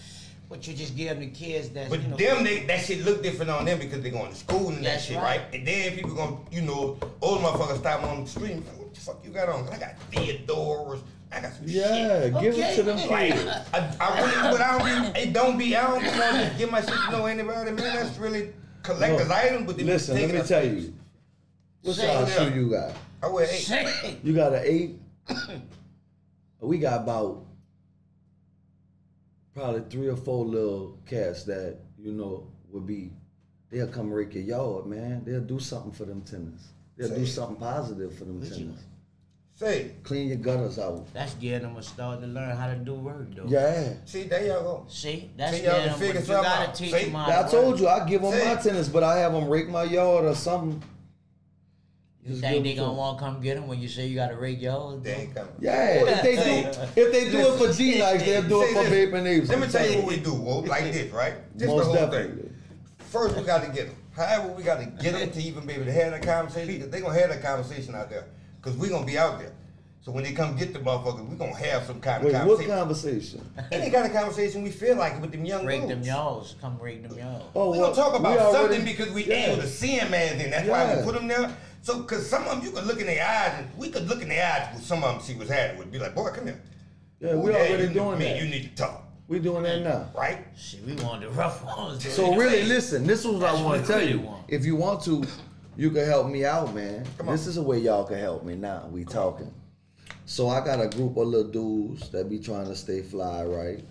But you just give them the kids that. But that shit look different on them because they going to school and that shit, right? And then people gonna, old motherfuckers stop on the street. What the fuck you got on? I got Theodores. I got some shit. Yeah, give it to them kids. I really, but I don't want to give my shit to know anybody, man. That's really collector's item. But listen, let me tell you. What size shoe you got? I wear 8. You got an 8? We got about probably 3 or 4 little cats that, would be, they'll come rake your yard, man. They'll do something for them tenants. They'll do something positive for them tenants. Clean your gutters out. That's getting them a start to learn how to do work, though. Yeah. See, there y'all go. See, that's getting them. You gotta teach them how to work. I told you, I give them my tenants, but I have them rake my yard or something. You think they gonna want to come get them when you say you gotta rake yours? They ain't coming. Yeah, if they do it for G-Nice, they'll do it for Bape and Apes. Let me tell you what we do, like this, right? This Most the whole definitely. thing. First, we got to get them. However, we got to get them to even be able to have that conversation, because they're going to have that conversation out there, because we're going to be out there. So when they come get the motherfuckers, we're going to have some kind of conversation. What conversation? Any kind of conversation we feel like with them young dudes. Rake them y'alls. Come rake them y'alls. Oh, we're going to talk about something because we able to see them as in. That's why we put them there. So, because some of them, you could look in their eyes, and we could look in their eyes with some of them, see what's happening. We'd be like, boy, come here. Yeah, we're already doing that. You need to talk. We doing that now. Right? Shit, we want the rough ones. So really, listen, this is what I want to tell you. Want. If you want to, you can help me out, man. This is a way y'all can help me now. We talking. So I got a group of little dudes that be trying to stay fly, right?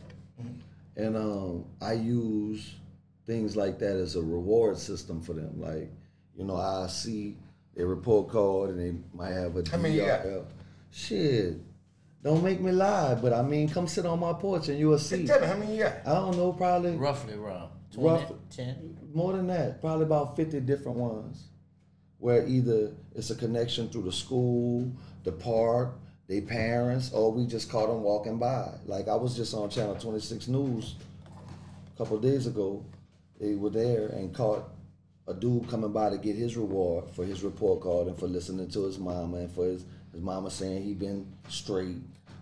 And I use things like that as a reward system for them. Like, you know, I see their report card and they might have a DRL. How many you got? Shit. Don't make me lie, but I mean, come sit on my porch and you'll see. Tell me, how many you got? I don't know, probably. Roughly around 10? More than that, probably about 50 different ones. Where either it's a connection through the school, the park, their parents, or we just caught them walking by. Like I was just on Channel 26 News a couple of days ago. They were there and caught a dude coming by to get his reward for his report card and for listening to his mama and for his mama saying he been straight.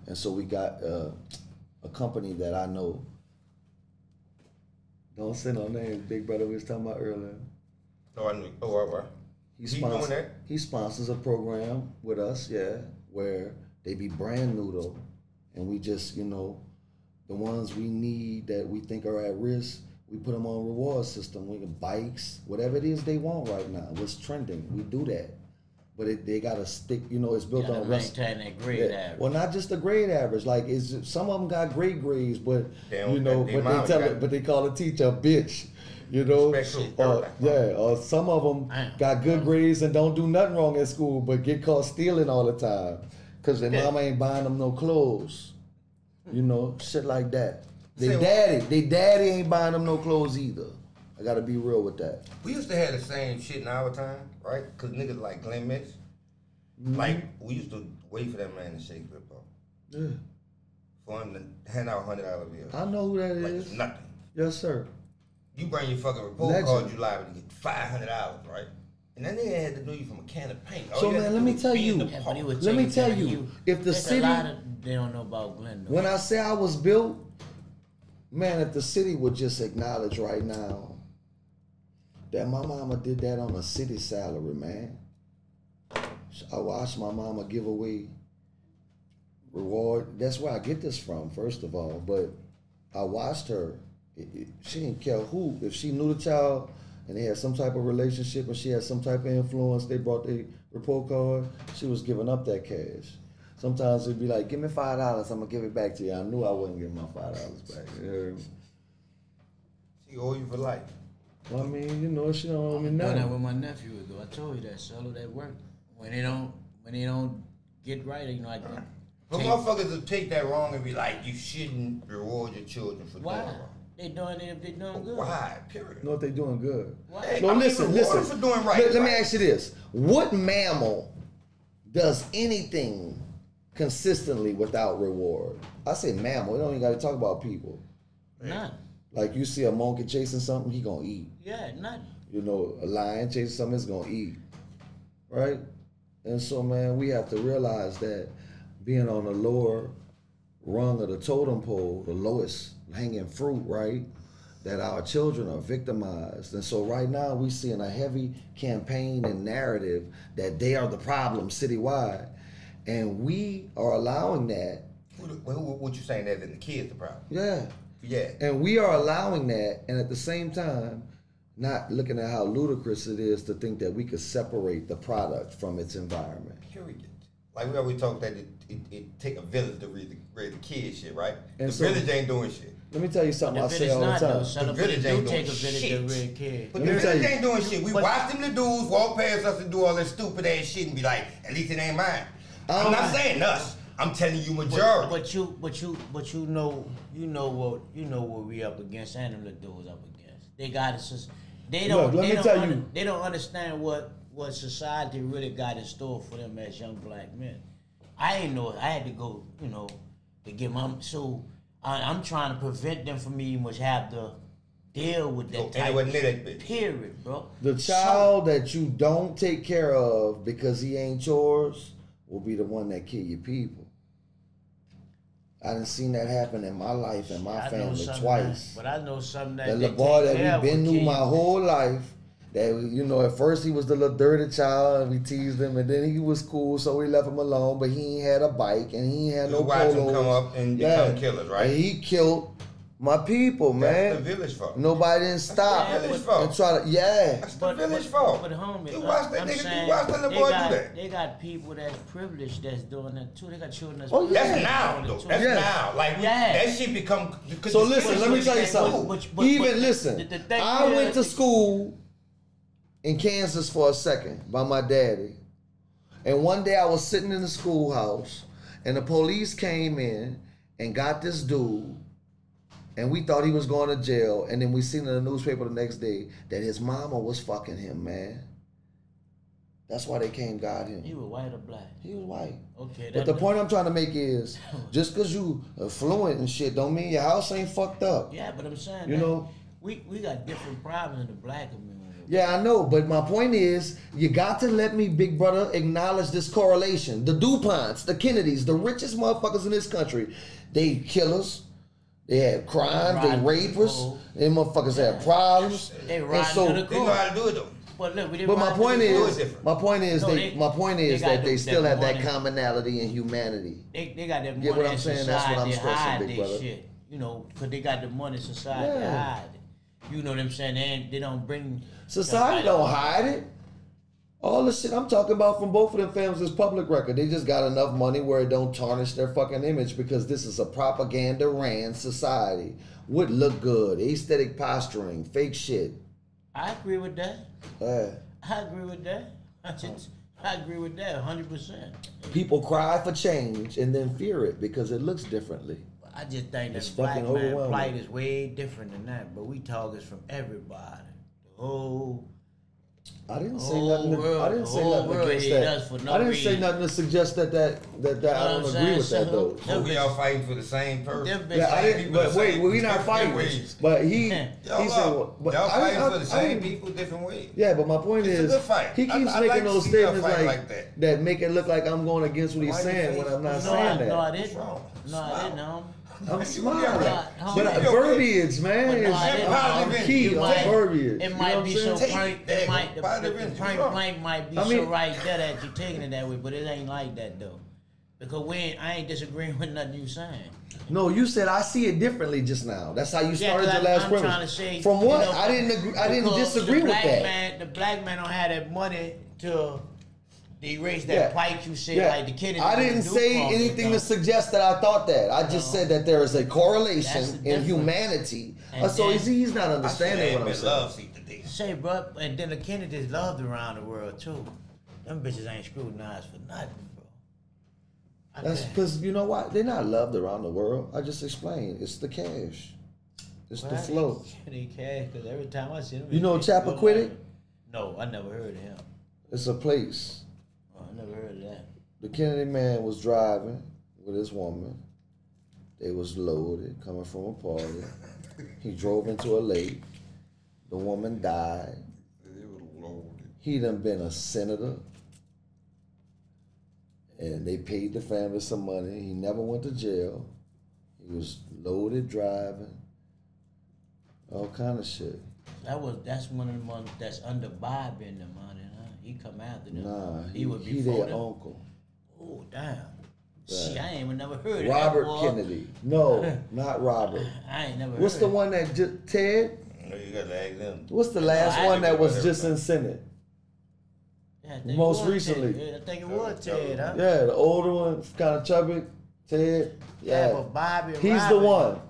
And so we got a company that I know. Don't say no names, Big Brother we was talking about earlier. Oh, I knew. Oh, all right. Doing that? He sponsors a program with us, yeah, where they be brand new though. And we just, you know, the ones we need that we think are at risk, we put them on reward system. We can bikes, whatever it is they want right now. What's trending, we do that. But they gotta stick, you know, it's built on maintain that grade average. Well, not just the grade average. Like some of them got great grades, but you know, but they call a teacher a bitch. You know, or some of them got good grades and don't do nothing wrong at school, but get caught stealing all the time because their mama ain't buying them no clothes. You know, shit like that. They daddy ain't buying them no clothes either. I gotta be real with that. We used to have the same shit in our time, right? Cause niggas like Glenn Mitch, like we used to wait for that man to shake the ball. Yeah. For him to hand out $100 bills. I know who that like is. Nothing. Yes, sir. You bring your fucking report card, you liable to get $500, right? And then they had to do you from a can of paint. So man, let me tell you. Let me tell you. If the city, they don't know about Glenn. When I say I was built, man, if the city would just acknowledge right now that my mama did that on a city salary, man. I watched my mama give away reward. That's where I get this from, first of all. But I watched her. She didn't care who. If she knew the child and they had some type of relationship and she had some type of influence, they brought the report card, she was giving up that cash. Sometimes it'd be like, give me $5, I'm gonna give it back to you. I knew I wasn't getting my $5 back. You heard me? She owe you for life. Well, I mean, you know, she don't owe me nothing. nothing. That with my nephew ago. I told you that, solo that work. When they don't get right, you know, I think. But motherfuckers will take that wrong and be like, you shouldn't reward your children for doing wrong. They doing it if they doing good. Why? Period. No, if they doing good. Why? No, listen. For doing right. Let me ask you this. What mammal does anything consistently without reward? I say mammal. We don't even got to talk about people. None. Like you see a monkey chasing something, he gonna eat. Yeah, none. You know, a lion chasing something, it's gonna eat. Right? And so, man, we have to realize that being on the lower rung of the totem pole, the lowest hanging fruit, right? That our children are victimized. And so right now we seeing a heavy campaign and narrative that they are the problem citywide. And we are allowing that. What you saying that the kids the problem? Yeah. Yeah. And we are allowing that, and at the same time, not looking at how ludicrous it is to think that we could separate the product from its environment. Period. Like we always talk that it take a village to raise the kids shit, right? And the so, village ain't doing shit. Let me tell you something I say all the time. The village ain't doing shit. But the village ain't doing shit. We watch them the dudes walk past us and do all that stupid ass shit and be like, at least it ain't mine. I'm not saying us. I'm telling you majority. But you know what we up against and them the dudes up against. They got us. They don't understand what society really got in store for them as young black men. I ain't know. I had to go, to get my. So I'm trying to prevent them from even much have to deal with that type of period, bro. The child that you don't take care of because he ain't yours will be the one that kill your people. I done seen that happen in my life and my family twice. But I know something that the boy that we been through my whole life. That at first he was the little dirty child and we teased him, and then he was cool, so we left him alone. But he ain't had a bike and he ain't had no polos. Watch him come up and become killers, right? And he killed My people, man. That's the village fault. Nobody didn't stop That's the village and fault. try to, That's the village fault. But homie, You watch that I'm nigga, saying, you watch that little boy do that. They got people that's privileged that's doing that too. They got children that's Oh, yeah. That's now, though. That's now. Like, that shit become... So listen, let me tell you something. Listen, I went to school in Kansas for a second by my daddy. And one day I was sitting in the schoolhouse and the police came in and got this dude and we thought he was going to jail. And then we seen in the newspaper the next day that his mama was fucking him, man. That's why they came got him. He was white or black? He was white. Okay. But the point I'm trying to make is, just because you affluent and shit don't mean your house ain't fucked up. Yeah, but I'm saying, you know, we got different problems in the black community. Yeah, I know, but my point is, you got to let me, big brother, acknowledge this correlation. The DuPonts, the Kennedys, the richest motherfuckers in this country, they killers, they had crime, they rapers, they motherfuckers had problems. They ride so, to the They know how to do it though. But look, my point is that they still have that money. commonality and humanity. They got that money. Get what I'm saying? That's what I'm stressing, big brother. Shit, you know, because they got the money. Society hide it. You know what I'm saying? They don't bring. Society don't hide it. All the shit I'm talking about from both of them families is public record. They just got enough money where it don't tarnish their fucking image because this is a propaganda ran society. Would look good, aesthetic posturing, fake shit. I agree with that. I agree with that. I agree with that 100%. People cry for change and then fear it because it looks differently. I just think It's that black fucking man overwhelming. plight is way different than that. But we talk is from everybody. The whole. I didn't say nothing. I didn't say nothing against that. I didn't say nothing to suggest that I don't agree with that though. So we all fighting for the same person. Yeah, I didn't. But wait, we not fighting. But he said, y'all fighting for the same people different ways. Yeah, but my point It's is, a good fight. he keeps I making like to those see y'all statements fight like that make it look like I'm going against what he's saying when I'm not saying that. No, I didn't. No, I didn't. I'm smiling. But verbiage, man, is key on verbiage. It might be so frank. The frank blank might be so right that you're taking it that way, but it ain't like that though. Because I ain't disagreeing with nothing you saying. No, you said I see it differently just now. That's how you started your last premise. Trying to say, from what? You know, I didn't agree. I didn't disagree with that. The black man don't have that money to erase that plight you said like the kid. I didn't say anything to suggest that I thought that. I just said that there is a correlation in humanity. So he's not understanding what I'm saying. Say, bro, and then the Kennedys loved around the world too. Them bitches ain't scrutinized for nothing, bro. That's because you know what? They're not loved around the world. I just explained. It's the cash. It's the flow. They cash because every time I see them. You know Chappaquiddick? No, I never heard of him. It's a place. I never heard of that. The Kennedy man was driving with his woman. They was loaded, coming from a party. He drove into a lake. The woman died. He done been a senator. And they paid the family some money. He never went to jail. He was loaded driving. All kind of shit. That's one of the ones that's under Bob in the money, huh? He come after them. Nah, he would be their them. uncle. Oh damn. See, I ain't even never heard of Robert that. Kennedy. No, not Robert. I ain't never What's heard the one that Ted? No, you got to ask them. What's the last one that was just in Senate? Yeah, most recently. Ted. I think it was Ted, huh? Yeah, the older one, kind of chubby. Ted. Yeah, but Bobby. He's Robert, the one.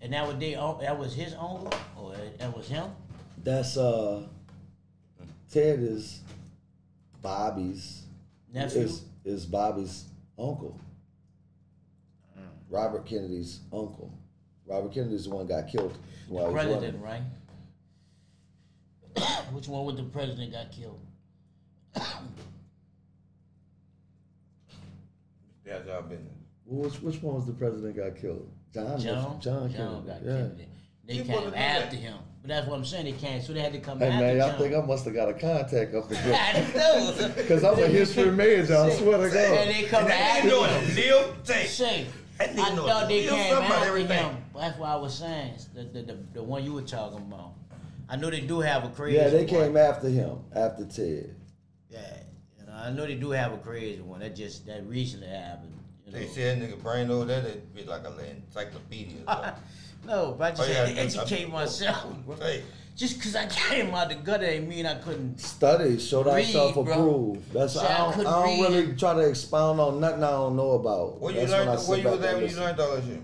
And that was his uncle, or that was him? That's Ted is Bobby's nephew. Is Bobby's uncle. Robert Kennedy's uncle. Robert Kennedy's the one got killed while he was president, right? Which one with the president got killed? That's our business. Which one was the president got killed? John Kennedy. Got killed. They came after him. But that's what I'm saying. They came, so they had to come after John. Hey man, y'all think I must have got a contact up there. I know. Because I'm a history major, I swear to God. And they come after him. Say. I thought they came after him. That's what I was saying. The one you were talking about. I know they do have a crazy one. Yeah, they came after him, after Ted. Yeah. I know they do have a crazy one. That recently happened. They said nigga brain over there, that'd be like an encyclopedia. No, but I just had to educate myself. Hey. Just because I came out the gutter ain't mean I couldn't study, show thyself approved. That's so I don't really try to expound on nothing I don't know about. Where you was at when you learned all that shit?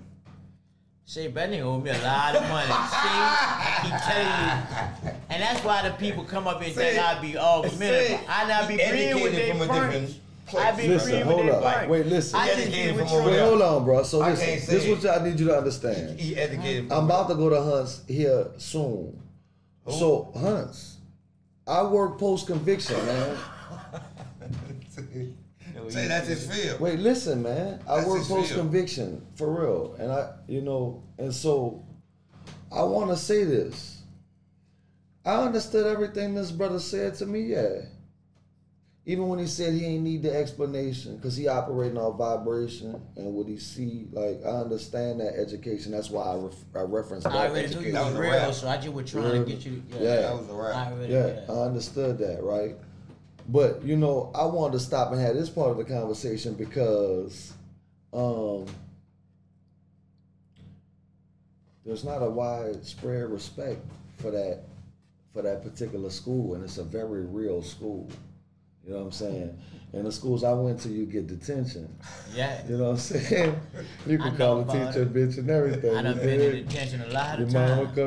Say, but that nigga owe me a lot of money. See, I keep telling you, and that's why the people come up and think I be argumentative. I not be agreeing with their points. I be agreeing with their points. Wait, listen. Wait, hold on, bro. So listen, this is what I need you to understand. He educated. I'm about to go to Hunt's here soon. So, Hunts, I work post-conviction, man. Say that's his field. Wait, listen, man. I work post-conviction, for real. And and so, I want to say this. I understood everything this brother said to me, yeah. Even when he said he ain't need the explanation, because he operating on vibration and what he see, like, I understand that education. That's why I reference that. I already knew you was real, so I just was trying to get you. Yeah, that was a rap. I understood that, right? But, I wanted to stop and have this part of the conversation because there's not a widespread respect for that particular school, and it's a very real school. You know what I'm saying? In the schools I went to, you get detention. Yeah. You know what I'm saying? You can call the teacher a bitch and everything. I done been in detention a lot of times.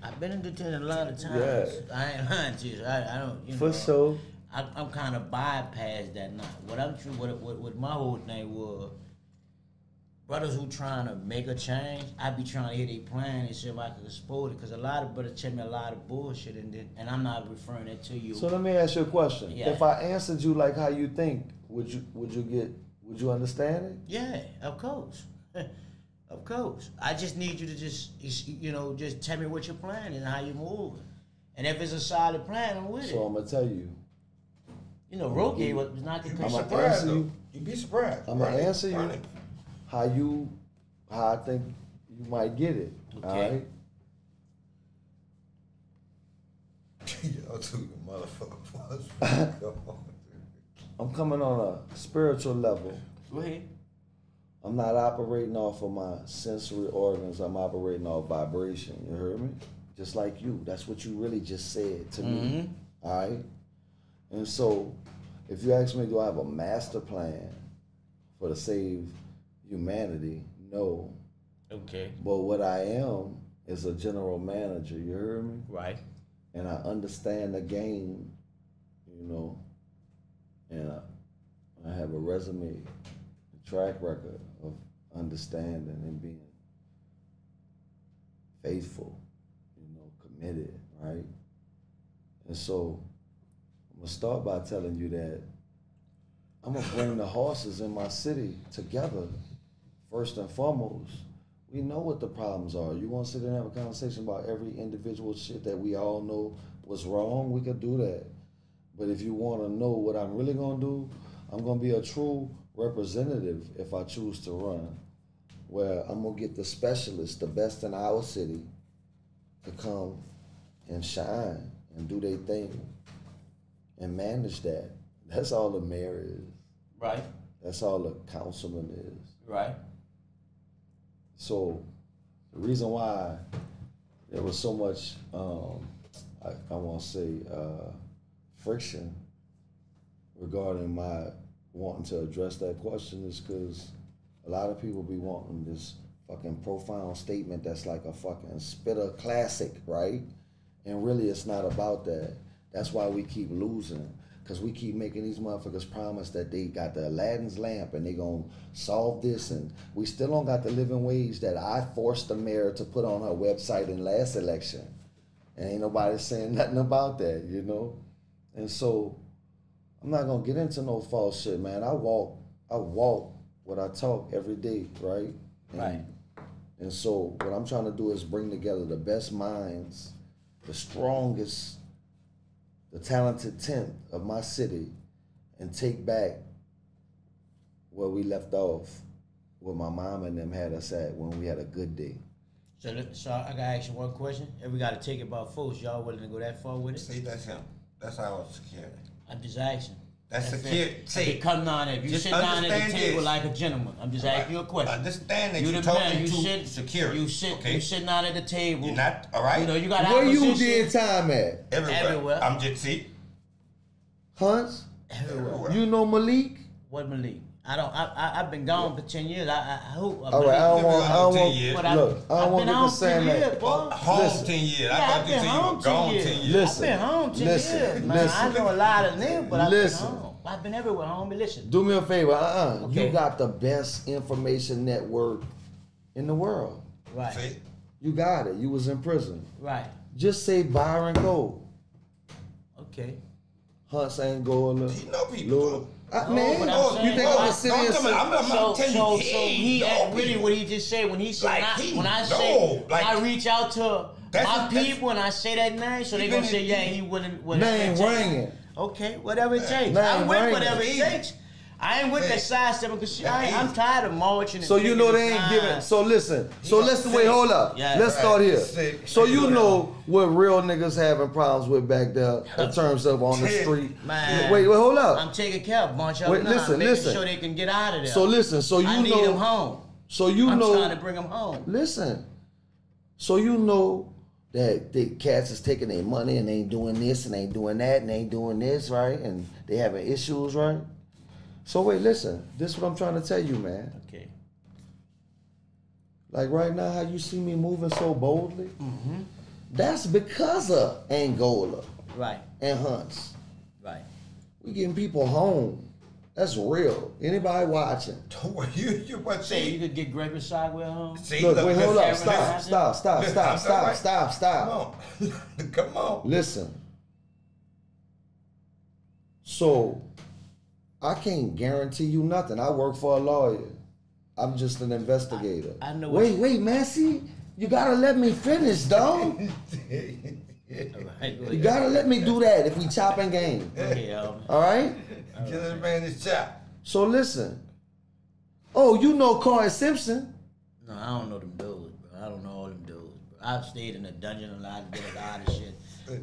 I've been in detention a lot of times. Yeah. I ain't lying to you. I don't, For sure. I'm kind of bypassed that now. What my whole thing was, brothers who trying to make a change, I be trying to hear their plan and see if I can expose it, because a lot of brothers tell me a lot of bullshit, and I'm not referring that to you. So let me ask you a question. Yeah. If I answered you like how you think, would you understand it? Yeah, of course. Of course. I just need you to just tell me what your plan is and how you moving. And if it's a solid plan, I'm with it. So I'm gonna tell you. Roque was not the I'm gonna answer you. You'd be surprised. I'm gonna answer you how I think you might get it. Okay. All right. Y'all two motherfucker. I'm coming on a spiritual level. Go ahead. I'm not operating off of my sensory organs. I'm operating off vibration. You heard me? Just like you. That's what you really just said to me. All right? And so, if you ask me, do I have a master plan for to save humanity? No. Okay. But what I am is a general manager. You heard me? Right. And I understand the game, and I have a resume, a track record of understanding and being faithful, committed, right? And so I'm gonna start by telling you that I'm gonna bring the horses in my city together, first and foremost. We know what the problems are. You want to sit there and have a conversation about every individual shit that we all know was wrong? We could do that. But if you want to know what I'm really going to do, I'm going to be a true representative if I choose to run, where I'm going to get the specialists, the best in our city, to come and shine and do their thing and manage that. That's all the mayor is. Right. That's all the councilman is. Right. So the reason why there was so much, I want to say, friction regarding my wanting to address that question is because a lot of people be wanting this fucking profound statement that's like a fucking spitter classic, right? And really it's not about that. That's why we keep losing. Because we keep making these motherfuckers promise that they got the Aladdin's lamp and they gonna solve this, and we still don't got the living wage that I forced the mayor to put on her website in last election. And ain't nobody saying nothing about that, And so I'm not gonna get into no false shit, man. I walk what I talk every day, right? Right. And so what I'm trying to do is bring together the best minds, the strongest, the talented 10th of my city, and take back where we left off, where my mom and them had us at when we had a good day. So I gotta ask you one question. If we gotta take it by force, y'all willing to go that far with it? See, that's him. That's our security. I'm just asking. That's That's secure. it. If you come down there, if you Just sit down at the understand table this. like a gentleman, I'm just asking you a question. Understand that You you're the man, talking you to sit, security. you sit, okay? you sitting down at the table. You're not, all right? You know, you got Where you opposition. did time at? Everywhere. I'm just, see? Hunts? Everywhere. You know Malik? What Malik? I've been gone for 10 years. I hope. All right, I don't want. But I've want been people home saying 10 years, that. boy. Home Listen. 10 years. Yeah, I I've thought you been said you home were 10 gone years. 10 years. Listen. I've been home 10 Listen. years, man. Listen. I know a lot of niggas, but I've Listen. been home. I've been everywhere, homie. Listen. Do me a favor. Okay. You got the best information network in the world. Right. See? You got it. You was in prison. Right. Just say Byron Gold. Okay. Hunts Angola. You know people. Lord. but Man, I'm saying- you think I'm gonna sit here and say, I'm telling So you, he know really people. what he just said when he said Like, when I he say know, like, I reach out to that's my a- that's- people and I say that name, so they Even gonna say if yeah you- he wouldn't name ringing. Okay, whatever it takes. Name I'm with ringing. whatever it takes. I ain't with that sidestepping because I'm tired of marching. So you know they ain't giving. So listen. So let's wait. Hold up. Yeah. Let's start here. Sick. So you know what real niggas having problems with back there in terms of on the street. Man. Wait, hold up. I'm taking care of a bunch of Wait, them now, listen, making listen. sure they can get out of there. So listen. So you I need know. them home. So you I'm know. trying to bring them home. Listen. So you know that the cats is taking their money and they ain't doing this and they ain't doing that and they ain't doing this, right? And they having issues, right? So wait, listen. This is what I'm trying to tell you, man. Okay. Like right now, how you see me moving so boldly? That's because of Angola Right. and Hunts. Right. We getting people home. That's real. Anybody watching? Don't worry, you what Say you see? could get Gregory Sidewell home. See, Look, wait, hold up. listen, Stop. listen, I'm sorry. Stop. Come on. Come on. Listen. So, I can't guarantee you nothing. I work for a lawyer. I'm just an investigator. I know. Wait, Massey. You gotta let me finish, dog. You gotta let me do that if we chopping game. All right? Get this man this chop. So listen. Oh, you know Corey Simpson. No, I don't know them dudes, bro. I don't know all them dudes, bro. I've stayed in the dungeon a lot, did a lot of shit.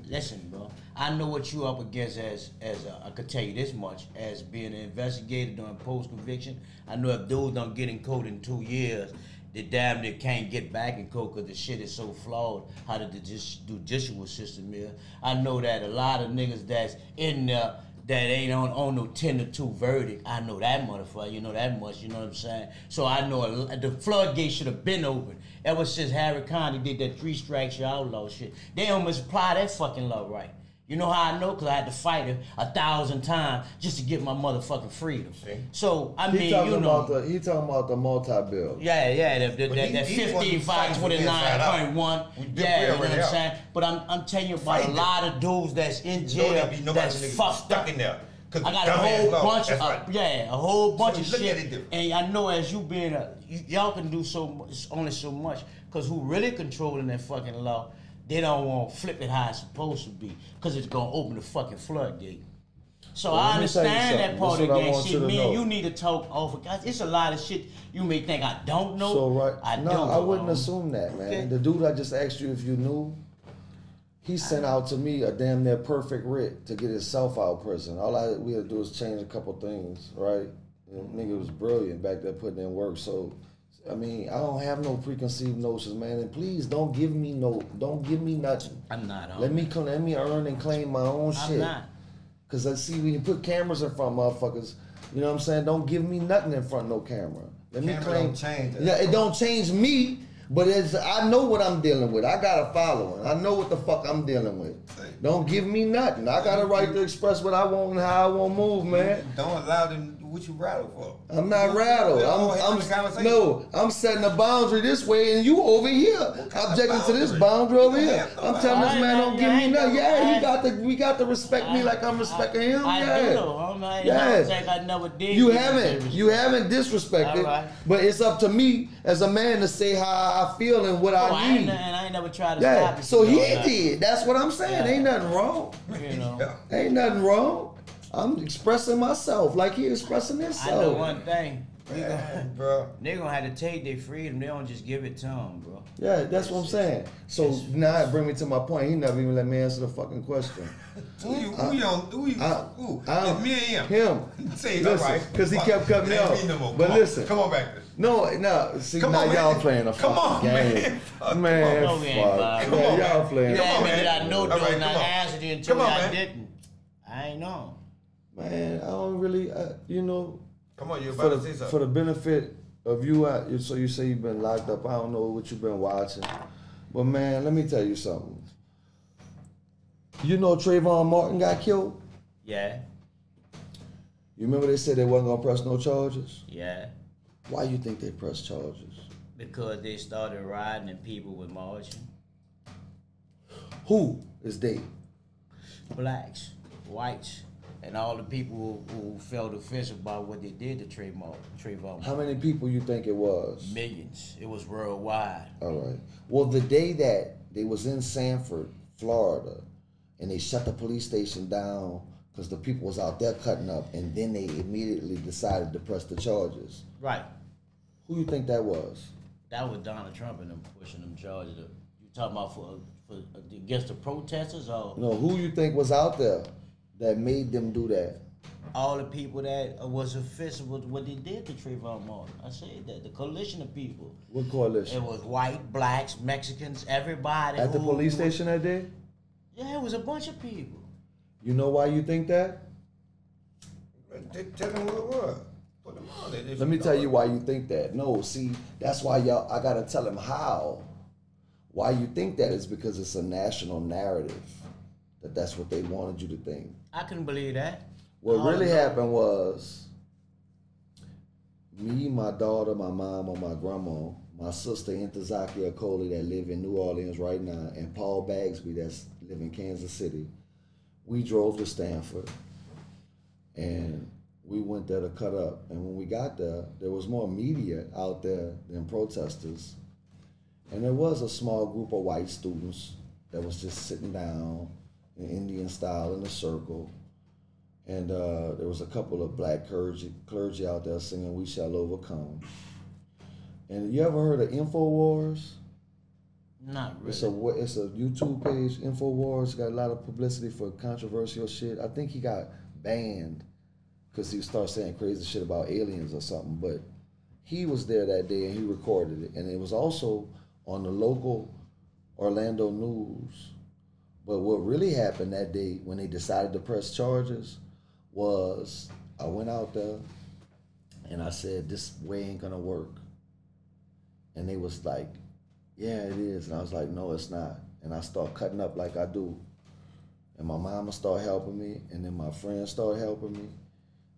Listen, bro. I know what you up against as I could tell you this much, as being an investigator during post-conviction. I know if dudes don't get in court in 2 years, they damn near can't get back in court because the shit is so flawed, how the judicial system is. I know that a lot of niggas that's in there that ain't on no 10-2 verdict. I know that motherfucker, you know that much, you know what I'm saying? So I know the floodgate should have been open. Ever since Harry Connick did that 3 strikes you outlaw shit, they almost apply that fucking law right. You know how I know? Because I had to fight her 1,000 times just to get my motherfucking freedom. See? So, I He mean, talking you know. about he talking about the multi-bill. Yeah, that he 15, fighting for the 529.1. inside Yeah, out. you know what I'm out. saying? But I'm telling you about Fight a lot of dudes that's in You know jail there be nobody that's niggas fucked stuck up. in there. I got a whole bunch of, a whole bunch of look at it shit. different. And I know as you being y'all can do so much, only so much, because who really controlling that fucking law, they don't want to flip it how it's supposed to be, because it's going to open the fucking floodgate. So Well, I let me tell you understand that something. part This of what I that want shit. you to Me know. and you need to talk over. Guys, it's a lot of shit you may think I don't know. So right, I no, don't I wouldn't know. assume that, man. Okay. The dude I just asked you if you knew, he sent out to me a damn near perfect writ to get himself out of prison. All we had to do is change a couple things, right? And nigga was brilliant back there putting in work. So, I mean, I don't have no preconceived notions, man. And please don't give me nothing. I'm not on. Let me earn and claim my own shit. I'm not. Cause I see when you put cameras in front of motherfuckers, you know what I'm saying? Don't give me nothing in front of no camera. Let me Camera claim. don't change that. Yeah, it don't change me, but I know what I'm dealing with. I got a following. I know what the fuck I'm dealing with. Don't give me nothing. I got a right to express what I want and how I want to move, man. Don't allow them. What you rattle for? I'm not rattled. I'm setting a boundary this way, and you over here objecting to this boundary over here. I'm telling this man don't give me nothing. Yeah, we got to respect me like I'm respecting him. I Yeah. do though. I'm not, Yes. I never did. You give haven't disrespected, All right. but it's up to me as a man to say how I feel and what I need. I ain't never tried to stop Yeah, it. so he You know, did. That's what I'm saying. Yeah. Ain't nothing wrong. You know. Ain't nothing wrong. I'm expressing myself like he expressing I know himself. one thing. bro. They're gonna have to take their freedom. They don't just give it to them, bro. Yeah, that's what I'm saying. So now it bring me to my point. He never even let me answer the fucking question. Who? It's me and him. Him. Say it, Listen, right. because he kept cutting me off. No But listen. Come on back. No. See, Come now on, y'all man. playing a Come on, fucking game. Man, No, we ain't, fuck. Bob. Come on, Y'all man. playing. Come on, man. I know, All though, right, and I come on. answered you until Come on, I man. didn't. I ain't know. Man, I don't really, you know. Come on, you're For about to say the, something. for the benefit of you, so you say you've been locked up. I don't know what you've been watching, but man, let me tell you something. You know Trayvon Martin got killed? Yeah, You remember they said they wasn't gonna press no charges? yeah. Why you think they pressed charges? Because they started rioting and people were marching. Who is they? Blacks, whites, and all the people who felt offensive about what they did to Trayvon. How many people you think it was? Millions. It was worldwide. All right. Well, the day that they was in Sanford, Florida, and they shut the police station down because the people was out there cutting up, and then they immediately decided to press the charges. Right. Who you think that was? That was Donald Trump and them pushing them charges. You talking about for against the protesters or No, who you think was out there that made them do that? all the people that was offensive with what they did to Trayvon Martin? I said that the coalition of people. What coalition? It was white, blacks, Mexicans, everybody. At the police station that day? Yeah, it was a bunch of people. You know why you think that? Tell them who it was. Put them on it. Let me tell you why you think that. No, see, that's why I gotta tell him how. Why you think that is because it's a national narrative. That's what they wanted you to think. I couldn't believe that. What All really of them. happened was me, my daughter, my mom, or my grandma, my sister Intazaki Okoli that live in New Orleans right now, and Paul Bagsby that's live in Kansas City. We drove to Stanford and we went there to cut up. And when we got there, there was more media out there than protesters. And there was a small group of white students that was just sitting down in Indian style in a circle. And there was a couple of black clergy out there singing "We Shall Overcome." And you ever heard of InfoWars? Not really. It's a YouTube page, InfoWars. Got a lot of publicity for controversial shit. I think he got banned because he started saying crazy shit about aliens or something. But he was there that day and he recorded it. And it was also on the local Orlando news. But what really happened that day when they decided to press charges was I went out there and I said, this way ain't gonna work. And they was like, yeah, it is. And I was like, no, it's not. And I start cutting up like I do. And my mama started helping me, and then my friends started helping me.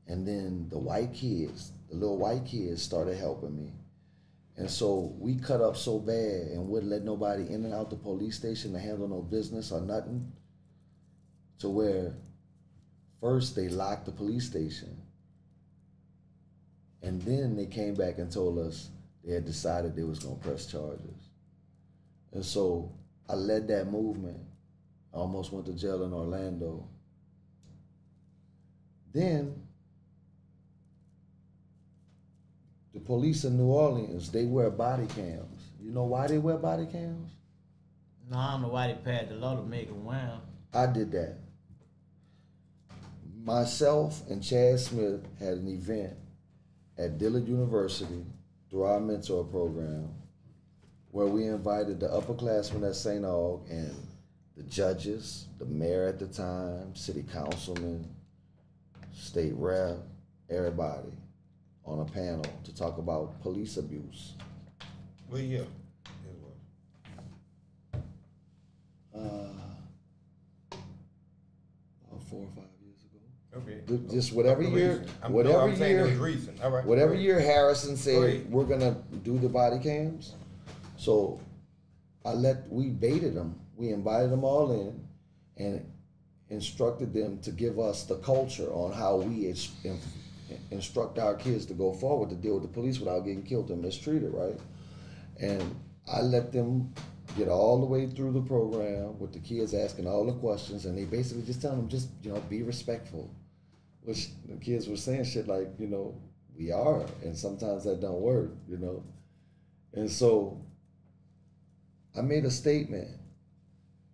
And then the little white kids started helping me. And so we cut up so bad and wouldn't let nobody in and out the police station to handle no business or nothing, to where first they locked the police station. And then they came back and told us they had decided they was gonna press charges. And so I led that movement. I almost went to jail in Orlando. Then the police in New Orleans, they wear body cams. You know why they wear body cams? No, I don't know why they passed the law to make them wear 'em. I did that. Myself and Chad Smith had an event at Dillard University through our mentor program where we invited the upperclassmen at St. Aug and the judges, the mayor at the time, city councilman, state rep, everybody on a panel to talk about police abuse. Well, yeah. About 4 or 5 years ago. Okay. Just whatever year, I'm whatever saying year, it was recent. All right. whatever Go year Harrison Go said ahead. we're gonna do the body cams. So we baited them. We invited them all in and instructed them to give us the culture on how we instruct our kids to go forward to deal with the police without getting killed and mistreated, right? And I let them get all the way through the program with the kids asking all the questions, and they basically just telling them, just, be respectful. Which the kids were saying shit like, we are, and sometimes that don't work, you know. And so I made a statement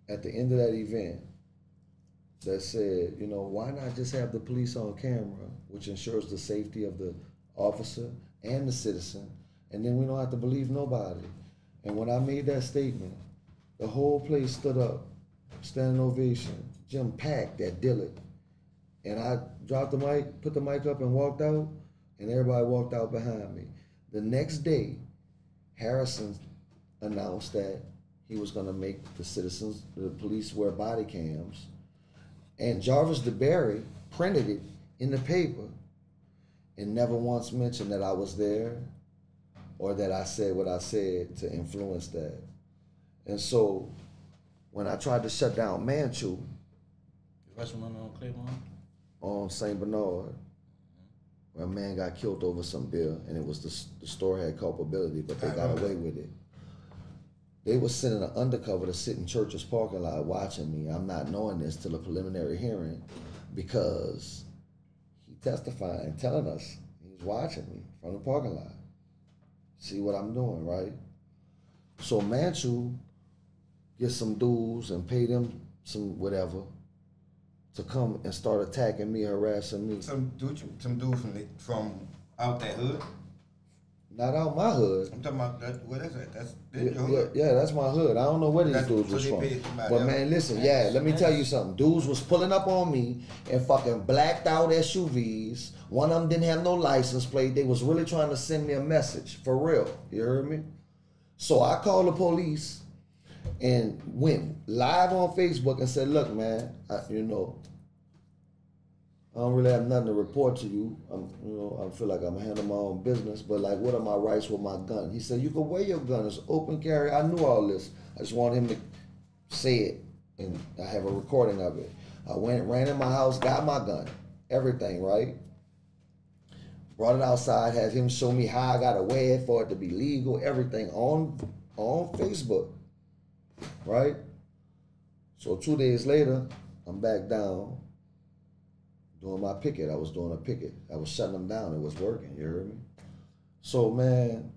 at the end of that event that said, you know, why not just have the police on camera, which ensures the safety of the officer and the citizen, and then we don't have to believe nobody. And when I made that statement, the whole place stood up, standing ovation, Jim packed that Dillard. And I dropped the mic, put the mic up and walked out, and everybody walked out behind me. The next day, Harrison announced that he was gonna make the police wear body cams. And Jarvis DeBerry printed it in the paper and never once mentioned that I was there or that I said what I said to influence that. And so when I tried to shut down Manchu The restaurant on Claiborne? on St. Bernard, where a man got killed over some beer, and it was the store had culpability, but they got away with it. They were sending an undercover to sit in Church's parking lot watching me. I'm not knowing this till a preliminary hearing because he testified and telling us he was watching me from the parking lot. See what I'm doing, right? So Manchu gets some dudes and pay them some whatever to come and start attacking me, harassing me. Some dude from out that hood. Not out my hood. I'm talking about that. What is it? That's Yeah, your hood. yeah, that's my hood. I don't know where these That's dudes so was they from. paid somebody But else. man, listen, yeah, let me tell you something. Dudes was pulling up on me in fucking blacked out SUVs. One of them didn't have no license plate. They was really trying to send me a message, for real. You heard me? So I called the police and went live on Facebook and said, look, man, I don't really have nothing to report to you. I feel like I'm handling my own business, but like, what are my rights with my gun? He said, you can wear your gun. It's open carry. I knew all this. I just wanted him to say it, and I have a recording of it. I went, ran in my house, got my gun, everything, right? Brought it outside, had him show me how I gotta wear it for it to be legal, everything on Facebook, right? So 2 days later, I'm back down doing my picket. I was doing a picket. I was shutting them down. It was working, you heard me? So man,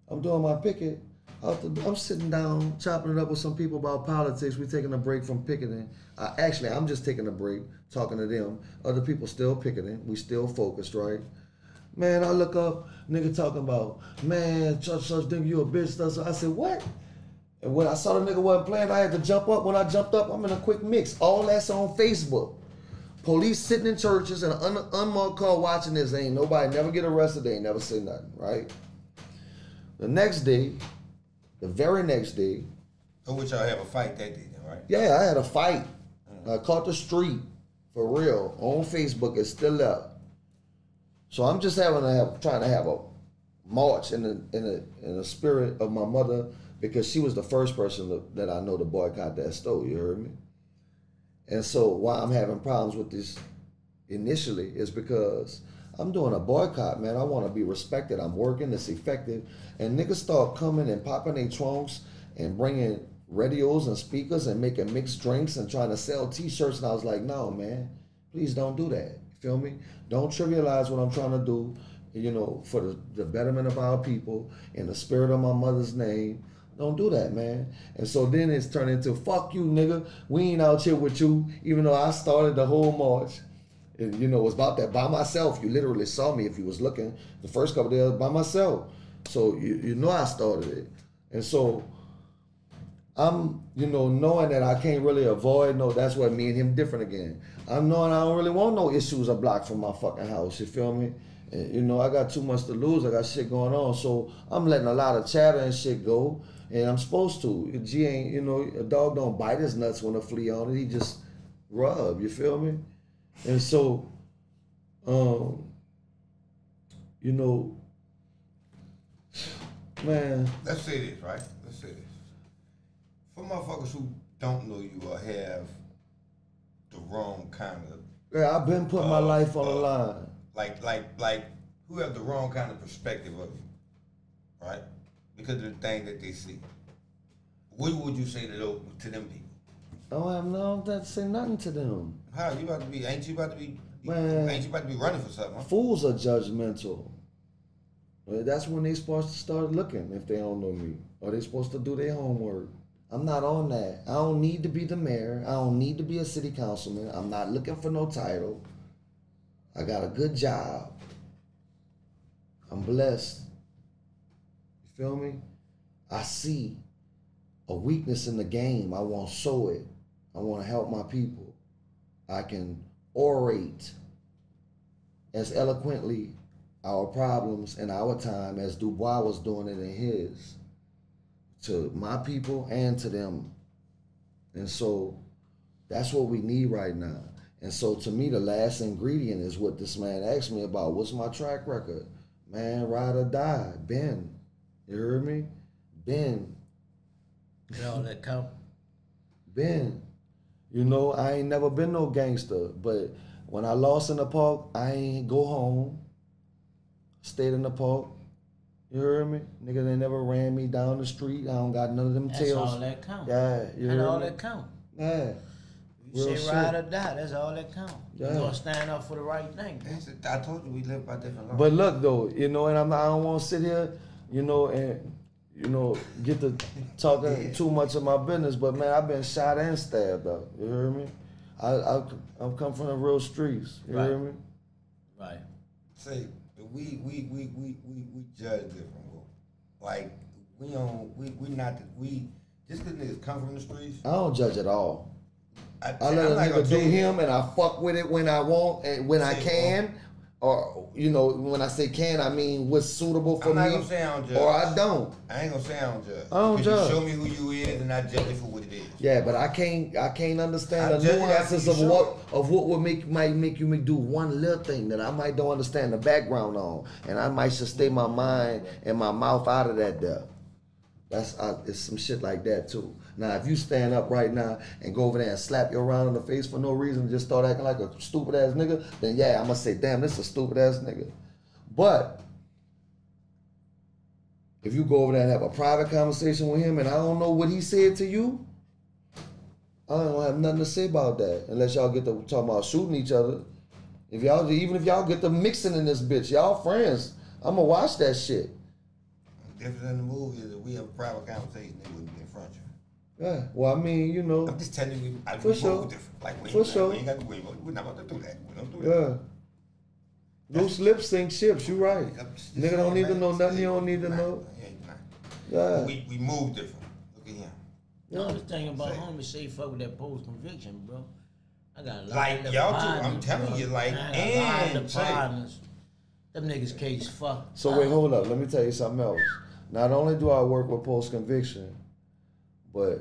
I'm doing my picket. I'm sitting down, chopping it up with some people about politics. We're taking a break from picketing. I'm just taking a break, talking to them. Other people still picketing. We still focused, right? Man, I look up, nigga talking about, man, such think you a bitch. So I said, what? And when I saw the nigga wasn't playing, I had to jump up. When I jumped up, I'm in a quick mix. All that's on Facebook. Police sitting in churches and an unmarked car watching this. Ain't nobody never get arrested. They ain't never say nothing, right? The next day, the very next day. So which y'all have a fight that day, then, right? Yeah, I had a fight. I caught the street for real on Facebook. It's still up. So I'm just trying to have a march in the spirit of my mother, because she was the first person that I know to boycott that store. You heard me? And so why I'm having problems with this initially is because I'm doing a boycott, man. I want to be respected. I'm working. It's effective. And niggas start coming and popping their trunks and bringing radios and speakers and making mixed drinks and trying to sell T-shirts. And I was like, no, man, please don't do that. You feel me? Don't trivialize what I'm trying to do, for the betterment of our people in the spirit of my mother's name. Don't do that, man. And so then it's turned into, fuck you, nigga. We ain't out here with you, even though I started the whole march. And, it was about that by myself. You literally saw me if you was looking the first couple of days by myself. So you know I started it. And so I'm, knowing that I can't really avoid, that's what me and him different again. I'm knowing I don't really want no issues a block from my fucking house, you feel me? And, I got too much to lose. I got shit going on. So I'm letting a lot of chatter and shit go. And I'm supposed to. G ain't, a dog don't bite his nuts when a flea on it. He just rub, you feel me? And so, man. Let's say this, right? Let's say this. For motherfuckers who don't know you or have the wrong kind of... Yeah, I've been putting my life on the line. Like, who have the wrong kind of perspective of you, right? Because of the thing that they see. What would you say to them people? I don't say nothing to them. How you about to be? Ain't you about to be? Man, ain't you about to be running for something? Huh? Fools are judgmental. Well, that's when they supposed to start looking if they don't know me. Or they supposed to do their homework. I'm not on that. I don't need to be the mayor. I don't need to be a city councilman. I'm not looking for no title. I got a good job. I'm blessed. You feel me? I see a weakness in the game. I want to sow it. I want to help my people. I can orate as eloquently our problems in our time as Du Bois was doing it in his, to my people and to them. And so that's what we need right now. And so to me, the last ingredient is what this man asked me about. What's my track record? Man, ride or die. Ben. You heard me? Ben. You know that count? Ben. You know, I ain't never been no gangster, but when I lost in the park, I ain't go home. Stayed in the park. You heard me? Nigga, they never ran me down the street. I don't got none of them That's tails. all that count. Yeah, you That's heard all me? that count. Yeah. You Real say ride shit. or die, that's all that count. Yeah. You gonna stand up for the right thing. I told you we live by different laws. But look though, you know, and I don't want to sit here, you know, and get to talking too much of my business. But man, I've been shot and stabbed up. You hear me? I've come from the real streets. You hear me? Right. Say we judge different. Bro. Like we just because niggas come from the streets. I don't judge at all. I let I'm a not nigga gonna do tell you. him, and I fuck with it when I want and when I Say, can, or you know, when I say can, I mean what's suitable for I'm not me, gonna say I don't judge. or I don't. I ain't gonna say I don't judge. I don't Because judge. You show me who you is, and I judge it for what it is. Yeah, but I can't understand I the judge it nuances after of you what would might make you do one little thing that I might don't understand the background on, and I might just stay my mind and my mouth out of that there. It's some shit like that too. Now, if you stand up right now and go over there and slap your round in the face for no reason and just start acting like a stupid ass nigga, then yeah, I'm gonna say, damn, this is a stupid ass nigga. But if you go over there and have a private conversation with him and I don't know what he said to you, I don't have nothing to say about that unless y'all get to talk about shooting each other. Even if y'all get to mixing in this bitch, y'all friends, I'm gonna watch that shit. The difference in the movie is that we have a private conversation, they wouldn't be in front of you. Yeah, well, I mean, you know. I'm just telling you, For we sure. move different. Like we For sure. ain't got to we're not about to do that. We don't do that. Yeah. Loose lips sink ships, you right. Nigga don't need to know nothing you don't need to know. Yeah. We move different. Look at him. The other thing about homie say fuck with that post conviction, bro. I got a lot Like, of y'all partners, too, I'm telling bro. you, like, I got a lot and of say- partners. Them niggas case fucked. So wait, hold up. Let me tell you something else. Not only do I work with post conviction, but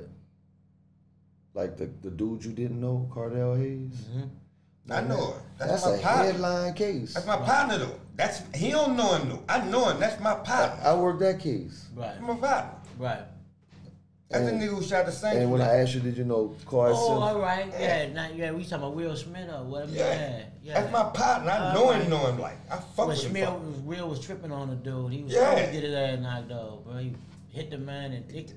like the dude you didn't know, Cardell Hayes. Mm-hmm. I know it. That's a my partner. headline case. That's my partner though. He don't know him though. I know him. That's my partner. I worked that case. Right, That's my partner. right. That's the nigga who shot the Saints. And when I asked you, did you know Carson? Oh, all right. Yeah, we talking about Will Smith or whatever. Yeah. Yeah. That's my partner. I know him like. I fuck When with Smith him. was tripping on the dude, he was Yeah. supposed to get his ass knocked off, bro. He hit the man and they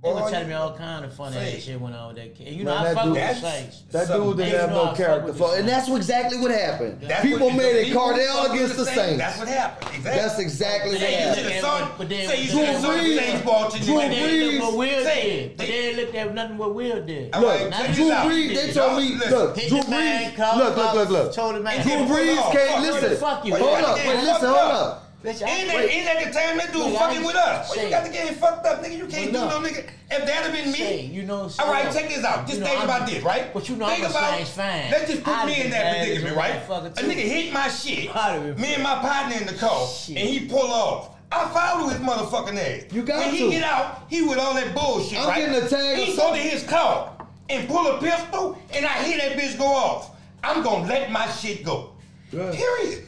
Boy, were telling me all kind of funny say. ass shit went on with that kid. And you know, Man, I that fuck dude- with the That's- Saints. That Something. dude didn't They have know I no fuck character with for, the and that's exactly what happened. That's People what- made it people Cardell fuck with against the Saints. That's what happened. Exactly. That's exactly what But they- happened. Say you should have But then- Say you Drew should have saw the Brees- Saints ball to Drew you. But they Brees- looked what Will Say, did. But they looked at nothing what Will did. All Look, right, check Drew this out. Brees, they told me, Listen. look, Hit Drew the man, Brees, called look, him look. up, told the man, Drew And Brees fuck can't, off. listen, Fuck you. hold up, Fuck wait, listen, up. hold up. Bitch, Ain't I- that the time that dude Nigga, fucking I- with us? Well, say- you got the game fucked up, nigga. You can't do Well, no no. nigga. If that had been Say, me, you know, all right, check this out. Just you know, think I'm- about this, right? But you know, think I'm a about, Saints fan. Let's just put I'd me be in mad that as a predicament, right? motherfucker, A too. nigga hit my shit. I'd be- Me and my partner in the car, Shit. and he pull off. I follow his motherfucking ass. You got when to. he get out, he with all that bullshit, I'm right? getting a tag or He go to something. his car and pull a pistol, and I hear that bitch go off. I'm gonna let my shit go. Yeah. Period.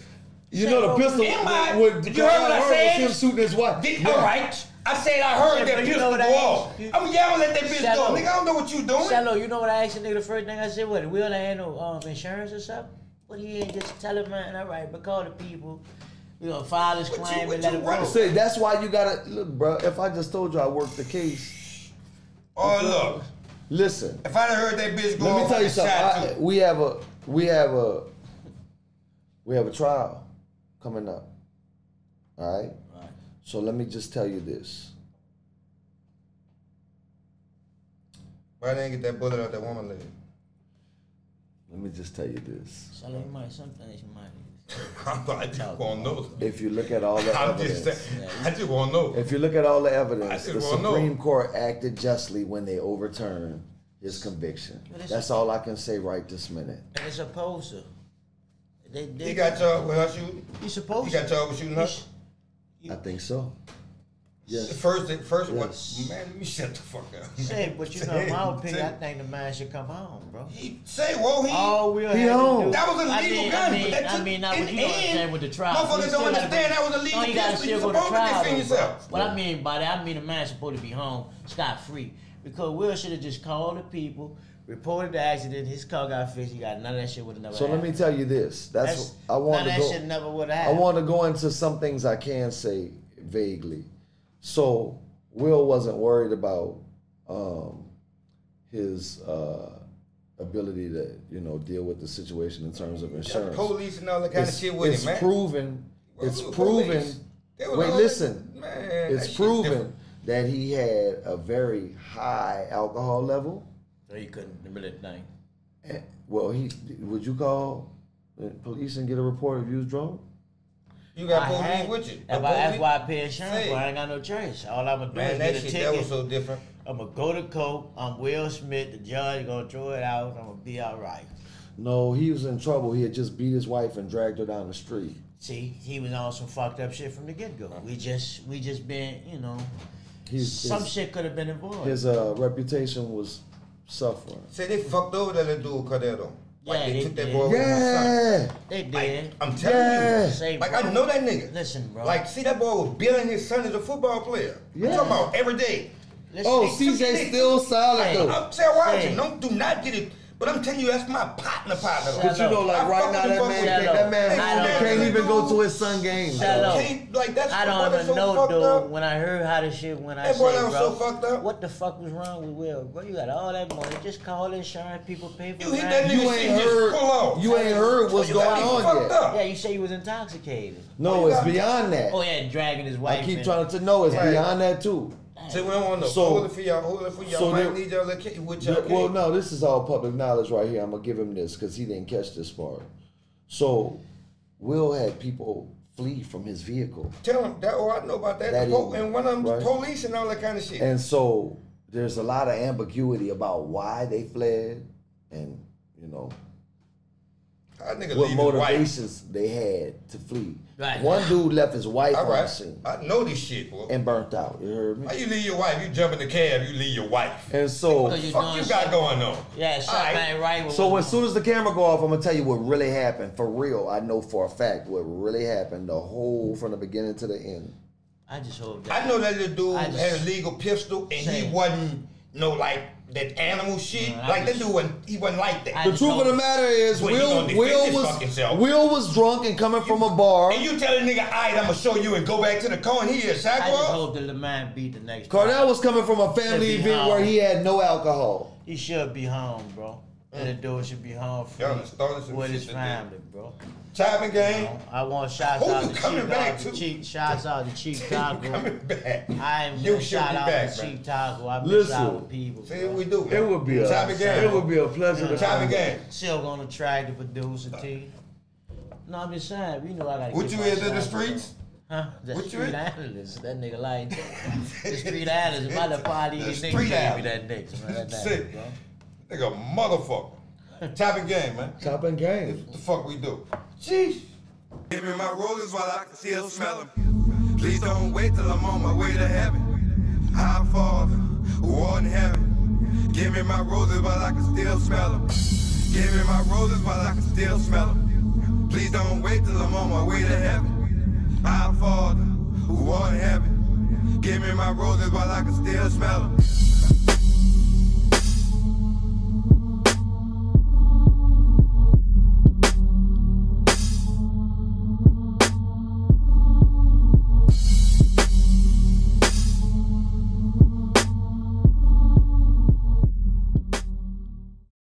You know the pistol Am I- with Did you heard what I said? him shooting his wife. All right. I said I heard Yeah, that but you pistol know go what I off. asked you? I'm yelling at that bitch Shallow. go. Nigga, I don't know what you doing. Shallow, you know what I asked the nigga the first thing I said? What, Will I had no insurance or something? But he ain't just tell him, man, all right, but call the people. You know, file his What you- claim what and let you him running? go. See, that's why you gotta look, bro. If I just told you I worked the case, Oh, look. listen. If I'd have heard that bitch go Let me off, tell you I'd have shot something. too. We have a trial coming up. All right? Right. So let me just tell you this. Why they didn't get that bullet out that woman leg? Let me just tell you this. So you might, some things you might. I just want to know. If you look at all the evidence, I just want to know. if you look at all the evidence, I the just wanna Supreme know. Court acted justly when they overturned his conviction. That's all I can say right this minute. And it's supposed to. He got charged with her shooting? He's supposed He to. got charged with shooting her? I think so. Yes. First Yes. what? Man, let me shut the fuck up. Say, but you know, in my opinion, I think the man should come home, bro. Home. That was a legal gun. I mean, not what you don't understand with the trial. Motherfuckers don't understand that was a legal No, you gotta pistol. still You go to supposed to trial. defend Though, bro. yourself. What I mean by that, I mean the man supposed to be home scot-free. Because Will should have just called the people, reported the accident, his car got fixed, he got none of that shit would have never So happened. let me tell you this. That's what I want to none of go. that shit never would have I happened. want to go into some things I can say vaguely. So Will wasn't worried about his ability to, deal with the situation in terms of insurance. Police and all that kind of shit with him, man. It's proven. Wait, listen. Man, it's proven that he had a very high alcohol level. So he couldn't really think. Well, would you call the police and get a report if you was drunk? You got police with you. That's why I pay insurance, but I ain't got no choice. All I'm going to do is get a ticket. That was so different. I'm going to go to court. I'm Will Smith. The judge going to throw it out. I'm going to be all right. No, he was in trouble. He had just beat his wife and dragged her down the street. See, he was on some fucked up shit from the get-go. We just been, some shit could have been involved. His reputation was suffering. Say they fucked over that little dude Cordero. Like Yeah, they they took that did. boy away from my son. They did. Like, I'm telling you. Say, Like, bro, I know that nigga. Listen, bro. Like, see, that boy was billing his son as a football player. Yeah. I'm talking about every day. Listen, CJ still solid though. I'm saying, watch, do not get it. But I'm telling you, that's my partner. But you know, like right now, that man can't even go to his son games. I don't even know, dude. When I heard how the shit went, I said, bro, so fucked up. What the fuck was wrong with Will? Bro, you got all that money. Just call insurance people, pay for it. You ain't heard what's going on yet. Yeah, you say he was intoxicated. No, it's beyond that. Oh yeah, dragging his wife. I keep trying to know it's beyond that too. So we don't want to hold it for y'all. Might need y'all with y'all. Well, no, this is all public knowledge right here. I'm gonna give him this because he didn't catch this part. So, Will had people flee from his vehicle. Tell him that. Oh, I know about that. And one of them, the police and all that kind of shit. And so there's a lot of ambiguity about why they fled, and what motivations they had to flee. Right. One dude left his wife on the scene. I know this shit, boy. And burnt out. You heard me? How you leave your wife? You jump in the cab, you leave your wife. And so, what the fuck you got going on? Yeah, something ain't right. So as soon as the camera go off, I'm gonna tell you what really happened. For real, I know for a fact what really happened. The whole from the beginning to the end. I just hope that. I know that the dude had a legal pistol, and he wasn't like that animal shit. Like that dude he wasn't like that. The truth of the matter is, Will was drunk and coming from a bar. And you tell the nigga, alright, I'm gonna show you and go back to the car and he is I just hope that the man beat the next. Cardell was coming from a family event where he had no alcohol. He should be home, bro. And the dude should be home free with his family, bro. Choppin game. I want shots out to Chief. Shots out to Chief Taco. Coming back. I am going to shout out to Chief Taco. I've been out with people. See what we do. It would be a pleasure to Choppin game. Still going to try to produce a T. No, I'm just saying. You know I got to. What you is in the streets? Huh? The street analyst. That nigga like the street analyst. My little party nigga gave me that nigga. Sick, bro. Nigga, motherfucker. Choppin game, man. Choppin game. What the fuck we do? Jeez. Give me my rollers while I can still smell them. Please don't wait till I'm on my way to heaven. Our Father, who art in heaven. Give me my roses while I can still smell them. Give me my roses while I can still smell them. Please don't wait till I'm on my way to heaven. Our Father, who art in heaven. Give me my roses while I can still smell them.